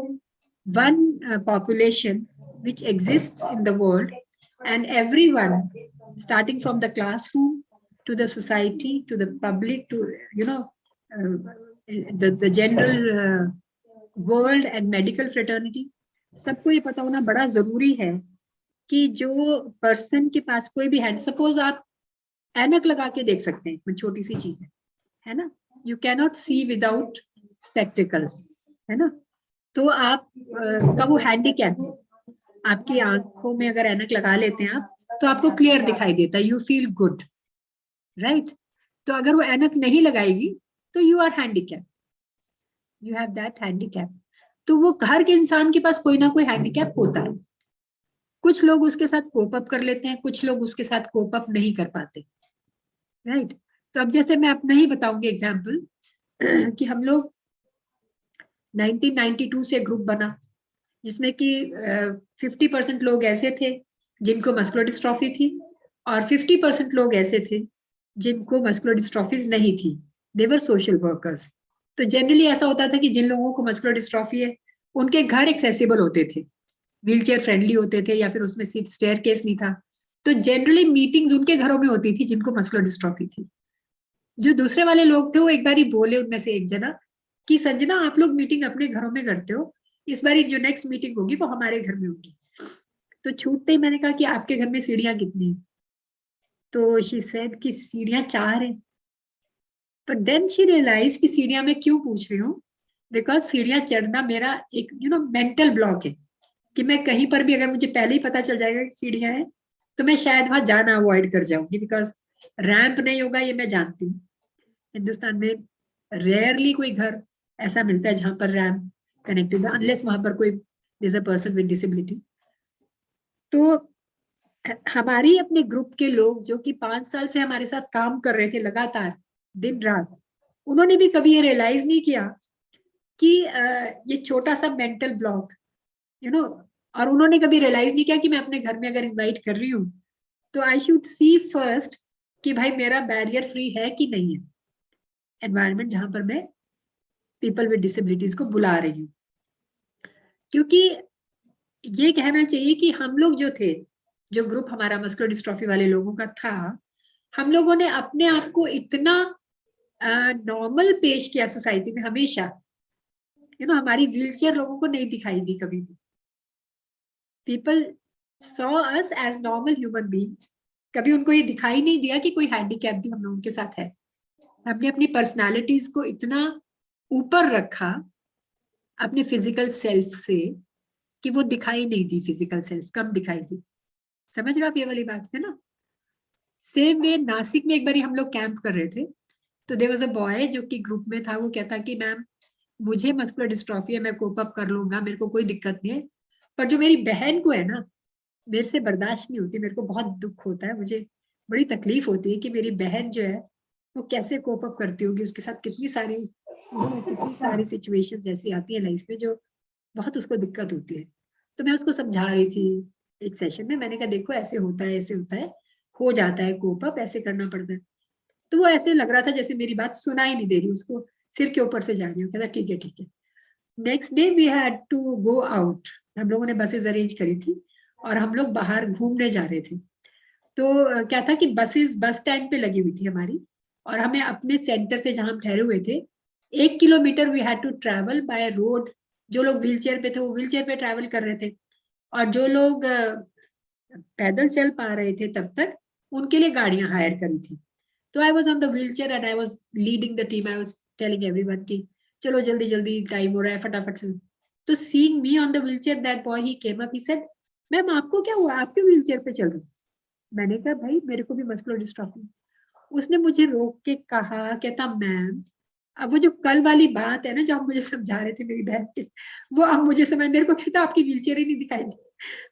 one population which exist in the world and everyone starting from the classroom to the society to the public to the general world and medical fraternity, सबको ये पता होना बड़ा जरूरी है कि जो पर्सन के पास कोई भी हैंड, सपोज आप ऐनक लगा के देख सकते हैं, कोई छोटी सी चीज है ना, you can not see without spectacles, है ना, तो आप का वो हैंडीकैप है, आपकी आंखों में अगर ऐनक लगा लेते हैं आप तो आपको क्लियर दिखाई देता है, यू फील गुड, राइट। तो अगर वो ऐनक नहीं लगाएगी तो you are handicap, you have that handicap. तो वो हर इंसान के पास कोई ना कोई हैंडीकैप होता है। कुछ लोग उसके साथ कोप अप कर लेते हैं, कुछ लोग उसके साथ कोप अप नहीं कर पाते, राइट। तो अब जैसे मैं अपना ही बताऊंगी एग्जाम्पल कि हम लोग 1992 से ग्रुप बना जिसमें कि 50% लोग ऐसे थे जिनको मस्कुलर डिस्ट्रॉफी थी और 50% लोग ऐसे थे जिनको मस्कुलर डिस्ट्रॉफीज नहीं थी, दे वर सोशल वर्कर्स। तो जनरली ऐसा होता था कि जिन लोगों को मस्कुलर डिस्ट्रॉफी है उनके घर एक्सेसिबल होते थे, व्हीलचेयर फ्रेंडली होते थे या फिर उसमें सीट स्टेयर केस नहीं था, तो जनरली मीटिंग्स उनके घरों में होती थी जिनको मस्कुलर डिस्ट्रॉफी थी। जो दूसरे वाले लोग थे वो एक बार ही बोले उनमें से एक जना कि संजना आप लोग मीटिंग अपने घरों में करते हो, इस बार जो नेक्स्ट मीटिंग होगी वो हमारे घर में होगी। तो छूटते ही मैंने कहा कि आपके घर में सीढ़ियां कितनी हैं? तो शी सेड कि सीढ़ियां 4 हैं। बट देन शी रियलाइज कि सीढ़ियां मैं क्यों पूछ रही हूँ, बिकॉज सीढ़ियां चढ़ना मेरा एक मेंटल ब्लॉक है कि मैं कहीं पर भी अगर मुझे पहले ही पता चल जाएगा कि सीढ़ियां हैं तो मैं शायद वहां जाना अवॉइड कर जाऊंगी, बिकॉज रैंप नहीं होगा ये मैं जानती हूँ। हिंदुस्तान में रेयरली कोई घर ऐसा मिलता है जहां पर रैंप कनेक्टेड है, अनलेस वहां पर कोई is a person with disability. तो हमारी अपने ग्रुप के लोग जो कि 5 साल से हमारे साथ काम कर रहे थे लगातार दिन रात, उन्होंने भी कभी ये रियलाइज नहीं किया कि ये छोटा सा मेंटल ब्लॉक और उन्होंने कभी रियलाइज नहीं किया कि मैं अपने घर में अगर इनवाइट कर रही हूँ तो आई शुड सी फर्स्ट कि भाई मेरा बैरियर फ्री है कि नहीं है एनवायरनमेंट जहां पर मैं पीपल विद डिसेबिलिटीज को बुला रही हूँ। क्योंकि ये कहना चाहिए कि हम लोग जो थे, जो ग्रुप हमारा मस्कुलर डिस्ट्रॉफी वाले लोगों का था, हम लोगों ने अपने आप को इतना नॉर्मल पेश किया सोसाइटी में हमेशा, हमारी व्हीलचेयर लोगों को नहीं दिखाई दी कभी भी। People saw us as normal human beings, कभी उनको ये दिखाई नहीं दिया कि कोई हैंडीकैप भी हम लोगों के साथ है। हमने अपनी पर्सनालिटीज को इतना ऊपर रखा अपने फिजिकल सेल्फ से कि वो दिखाई नहीं दी, फिजिकल सेल्फ कम दिखाई दी। समझ रहे हो आप ये वाली बात है ना। सेम वे नासिक में एक बार हम लोग कैंप कर रहे थे, तो देयर वाज अ बॉय जो कि ग्रुप में था, वो कहता कि मैम मुझे मस्कुलर डिस्ट्रॉफी है, मैं कोप अप कर लूंगा, मेरे को कोई दिक्कत नहीं है, पर जो मेरी बहन को है ना मेरे से बर्दाश्त नहीं होती, मेरे को बहुत दुख होता है, मुझे बड़ी तकलीफ होती है कि मेरी बहन जो है वो कैसे कोप अप करती होगी, उसके साथ कितनी सारी सिचुएशंस ऐसी आती है लाइफ में जो बहुत उसको दिक्कत होती है। तो मैं उसको समझा रही थी एक सेशन में, मैंने कहा देखो ऐसे होता है, ऐसे होता है, हो जाता है कोप अप, ऐसे करना पड़ता है। तो वो ऐसे लग रहा था जैसे मेरी बात सुना ही नहीं दे रही, उसको सिर के ऊपर से जा रही हूँ। कहता ठीक है ठीक है। Next day we had to go out, हम लोगों ने बसेस अरेंज करी थी और हम लोग बाहर घूमने जा रहे थे। तो क्या था कि बसेस बस स्टैंड पे लगी हुई थी हमारी, और हमें अपने सेंटर से जहां हम ठहरे हुए थे 1 kilometre we had to travel by road. जो लोग व्हीलचेयर पे थे वो व्हीलचेयर पे ट्रैवल कर रहे थे, और जो लोग पैदल चल पा रहे थे तब तक उनके लिए गाड़ियां हायर करी थी। तो I was on the wheelchair and I was leading the team, I was telling everyone कि चलो जल्दी जल्दी टाइम हो रहा है, फटाफट से। तो seeing me on the wheelchair, that boy he came up, he said ma'am आपको क्या हुआ, आपके व्हीलचेयर पे चल रही? मैंने कहा भाई मेरे को भी मस्कुलर डिस्ट्रॉफी। उसने मुझे रोक के कहा, कहता मैम अब वो जो कल वाली बात है ना जो आप मुझे समझा रहे थे मेरी बहन के, वो अब मुझे समझ, मेरे को कहता आपकी व्हीलचेयर ही नहीं दिखाई दी।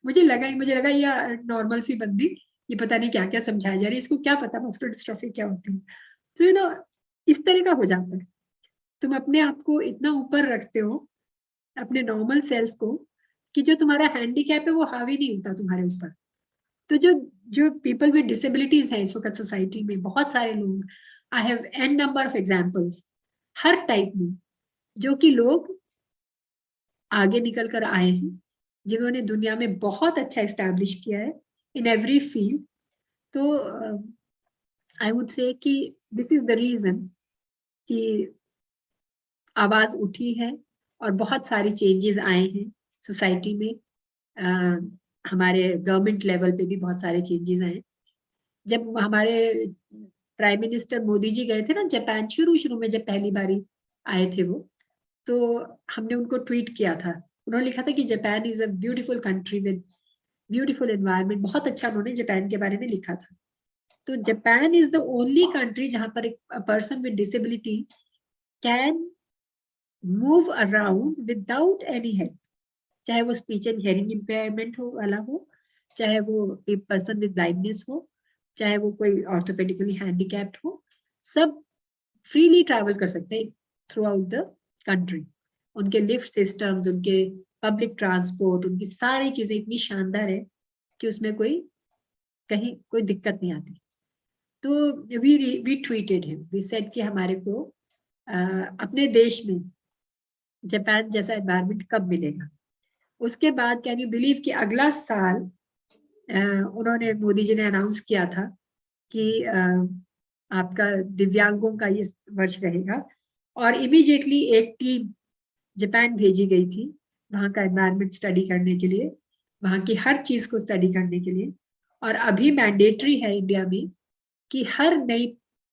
मुझे लगा ये नॉर्मल सी बंदी, ये पता नहीं क्या क्या समझाया जा रही है, इसको क्या पता मस्कुलर डिस्ट्रॉफी क्या होती है। तो इस तरह का हो जाता है। तुम अपने आप को इतना ऊपर रखते हो अपने नॉर्मल सेल्फ को कि जो तुम्हारा हैंडीकैप है वो हावी नहीं होता तुम्हारे ऊपर। तो जो पीपल विद डिसेबिलिटीज हैं इस वक्त सोसाइटी में, बहुत सारे लोग, I have an number of examples her type में, जो कि लोग आगे निकल कर आए हैं, जिन्होंने दुनिया में बहुत अच्छा एस्टैब्लिश किया है इन एवरी फील्ड. तो आई वुड से कि दिस इज द रीजन कि आवाज उठी है और बहुत सारी चेंजेस आए हैं सोसाइटी में. हमारे गवर्नमेंट लेवल पे भी बहुत सारे चेंजेस आए. जब हमारे प्राइम मिनिस्टर मोदी जी गए थे ना जापान, शुरू में जब पहली बारी आए थे वो, तो हमने उनको ट्वीट किया था. उन्होंने लिखा था कि Japan is a beautiful country with beautiful environment. बहुत अच्छा उन्होंने जापान के बारे में लिखा था. तो Japan is the only country जहां पर एक person with disability can move around without any help, चाहे वो स्पीच एंड हियरिंग इम्पेयरमेंट हो वाला हो, चाहे वो पर्सन विद ब्लाइंडनेस हो, चाहे वो कोई ऑर्थोपेडिकली हैंडीकैप्ड हो, सब फ्रीली ट्रैवल कर सकते हैं थ्रू आउट द कंट्री. उनके लिफ्ट सिस्टम्स, उनके पब्लिक ट्रांसपोर्ट, उनकी सारी चीजें इतनी शानदार है कि उसमें कहीं कोई दिक्कत नहीं आती. तो we tweeted him, we said कि हमारे को अपने देश में जापान जैसा एनवायरनमेंट कब मिलेगा. उसके बाद कैन यू बिलीव कि अगला साल उन्होंने, मोदी जी ने अनाउंस किया था कि आपका दिव्यांगों का ये वर्ष रहेगा, और इमीडिएटली एक टीम जापान भेजी गई थी वहाँ का एनवायरनमेंट स्टडी करने के लिए, वहाँ की हर चीज को स्टडी करने के लिए. और अभी मैंडेटरी है इंडिया में कि हर नई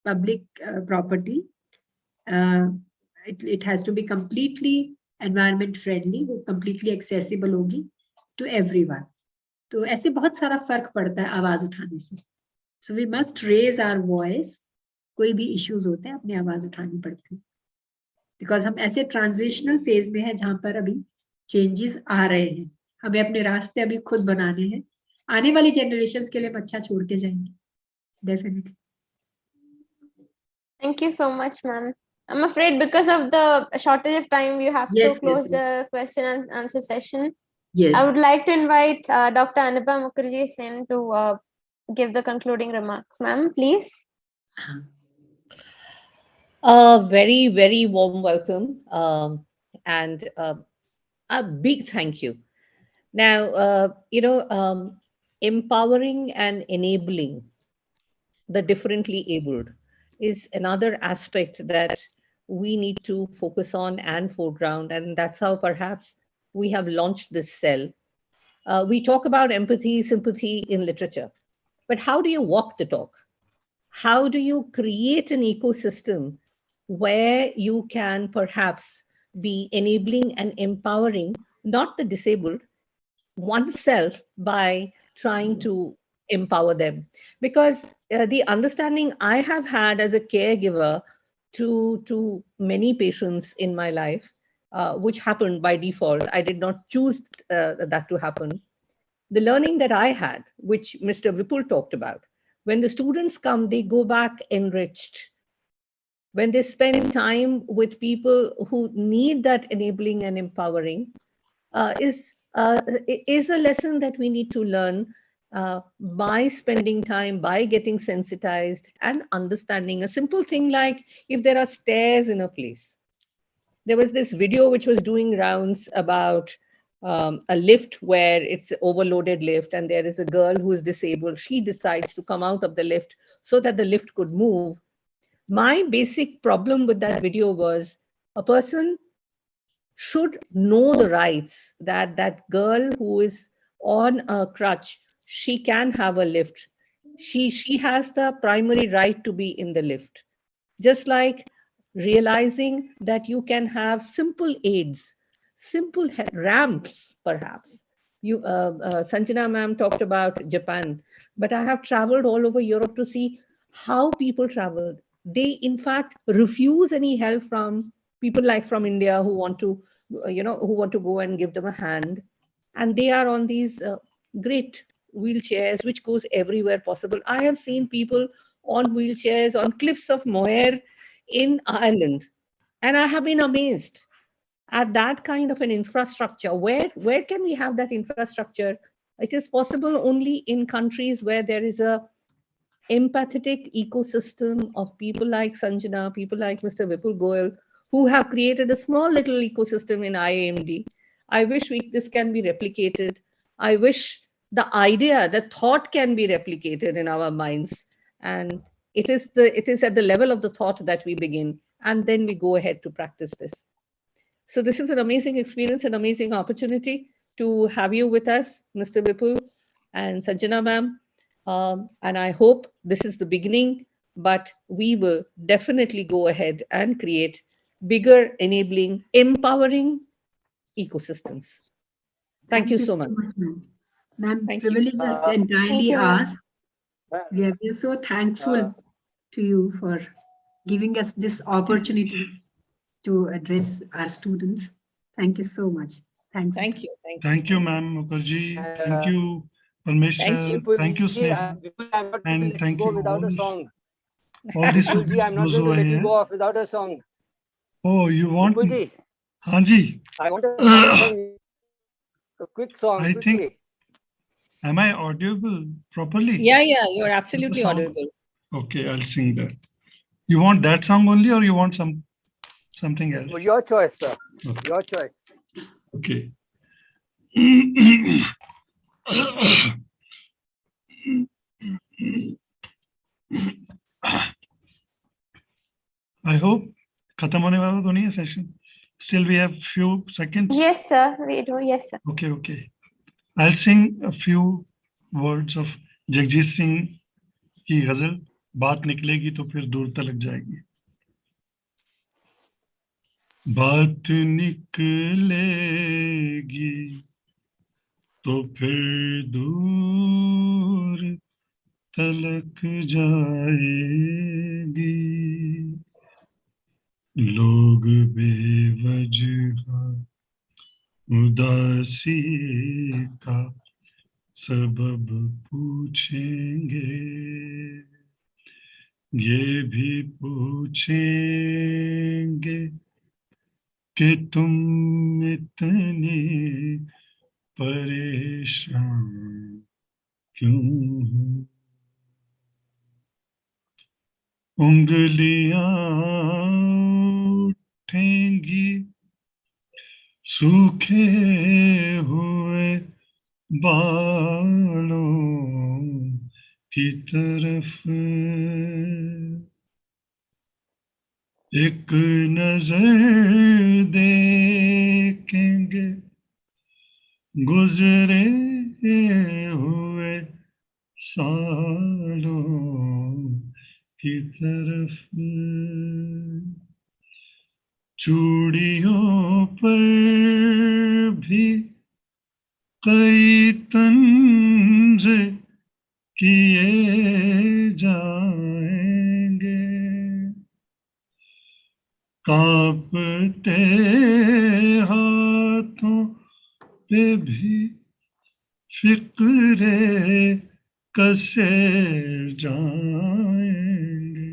public property it has to be completely environment friendly, वो कंप्लीटली एक्सेसिबल होगी टू एवरीवन. तो ऐसे बहुत सारा फर्क पड़ता है आवाज उठाने से. So we must raise our voice. कोई भी इश्यूज होते हैं अपनी आवाज उठानी पड़ती है, बिकॉज हम ऐसे ट्रांजिशनल फेज में है जहां पर अभी चेंजेस आ रहे हैं. हमें अपने रास्ते अभी खुद बनाने हैं. आने वाली जनरेशन के लिए हम अच्छा छोड़ के जाएंगे definitely. Thank you so much, ma'am. I'm afraid because of the shortage of time, you have to close the question and answer session. Yes. I would like to invite Dr. Anubha Mukherjee Sen to give the concluding remarks. Ma'am, please. Very, very warm welcome and a big thank you. Now, empowering and enabling the differently abled is another aspect that we need to focus on and foreground. And that's how perhaps we have launched this cell. We talk about empathy, sympathy in literature, but how do you walk the talk? How do you create an ecosystem where you can perhaps be enabling and empowering not the disabled, oneself, by trying to empower them? Because the understanding I have had as a caregiver to many patients in my life, which happened by default, I did not choose that to happen. The learning that I had, which Mr. Vipul talked about, when the students come, they go back enriched. When they spend time with people who need that enabling and empowering, is a lesson that we need to learn by spending time, by getting sensitized and understanding a simple thing like if there are stairs in a place. There was this video which was doing rounds about a lift where it's overloaded lift and there is a girl who is disabled. She decides to come out of the lift so that the lift could move. My basic problem with that video was a person should know the rights that that girl who is on a crutch, she can have a lift. She has the primary right to be in the lift. Just like realizing that you can have simple aids, simple ramps, perhaps. You, Sanjana ma'am talked about Japan, but I have traveled all over Europe to see how people traveled. They, in fact, refuse any help from people like from India who want to, who want to go and give them a hand. And they are on these great wheelchairs, which goes everywhere possible. I have seen people on wheelchairs on cliffs of Moher in Ireland. And I have been amazed at that kind of an infrastructure. Where can we have that infrastructure It is possible only in countries where there is a empathetic ecosystem of people like Sanjana, people like Mr. Vipul Goyal, who have created a small little ecosystem in IIMD. I wish this can be replicated. I wish the idea, the thought can be replicated in our minds. And it is at the level of the thought that we begin, and then we go ahead to practice this. So this is an amazing experience, an amazing opportunity to have you with us, Mr. Vipul and Sanjana ma'am. And I hope this is the beginning, but we will definitely go ahead and create bigger, enabling, empowering ecosystems. Thank you so much. ma'am. Ma'am, Thank you. privilege is entirely Thank you, ma'am. ours. We are so thankful to you for giving us this opportunity to address our students. Thank you so much. Thanks. Thank you. Thank you, ma'am Mukherjee. Thank you, Parmeshwar. Thank you, Sneha. And thank you without a all. song. All the Vipulji, I'm not those going who to are let you here. go off without a song. Oh, you want? Vipulji, Hanji. I want a song from you. A quick song. I quickly. think. Am I audible properly? Yeah, you're absolutely Song? audible. Okay, I'll sing that. You want that song only, or you want something else? Well, your choice, sir. Okay. Your choice. Okay. I hope खत्म होने वाला तो नहीं है session. Still we have few seconds. Yes, sir. We do. Yes, sir. Okay. I'll sing a few words of Jagjit Singh की गजल. बात निकलेगी तो फिर दूर तलक जाएगी. बात निकलेगी तो फिर दूर तलक जाएगी. लोग बेवजह उदासी का सबब पूछेंगे. ये भी पूछेंगे कि तुम इतनी परेशान क्यों हो. उंगलियां उठेंगी सूखे हुए बालों की तरफ. एक नजर देखेंगे गुजरे हुए सालों की तरफ. चूड़ियों पर भी कई तंज किए जाएंगे. कांपते हाथों पे भी फिक्रे कसे जाएंगे.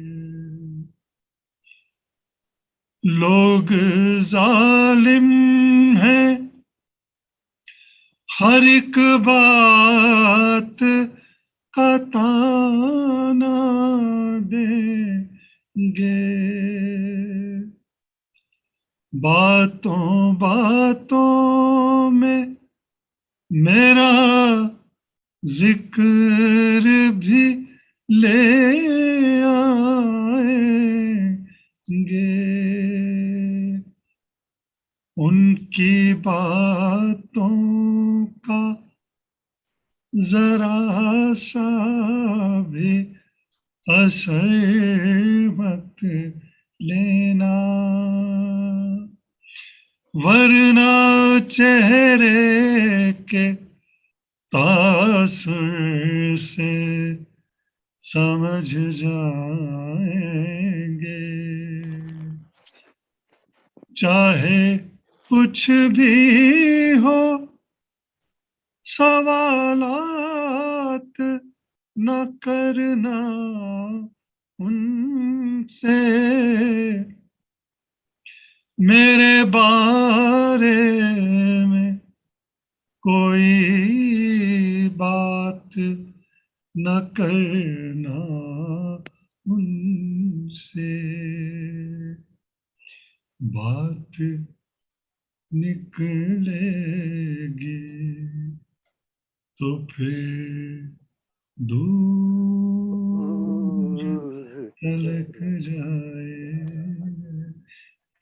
लोग जालिम हैं हर एक बात का ताना देंगे. बातों बातों में मेरा जिक्र भी ले आएंगे. उनकी बातों का जरा सा भी असर मत लेना. वरना चेहरे के तासुर से समझ जाएंगे. चाहे कुछ भी हो सवालात न करना उनसे. मेरे बारे में कोई बात न करना उनसे, बात निकलेगी तो फिर दूर तलक जाए.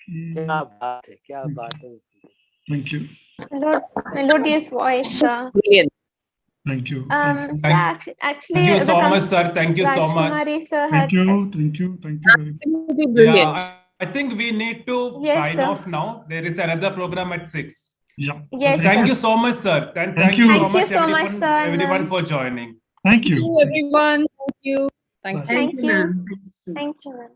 क्या बात है, क्या बात है. Thank you. Melodious voice. Brilliant. Thank you. So actually, Thank you so much, sir. Thank you so much. Rajkumari sir Thank had. you. Thank you. Thank you very much. Absolutely brilliant. Yeah, I think we need to Yes, sign sir. off now. There is another program at 6. Yeah. Yes, Thank sir. you so much, sir. And Thank thank you. you so Thank you much, so much, everyone, sir, everyone ma'am. for joining. Thank you. Thank you, everyone. Thank you. Thank Thank you, you. ma'am. Thank you so much. Thank you, ma'am.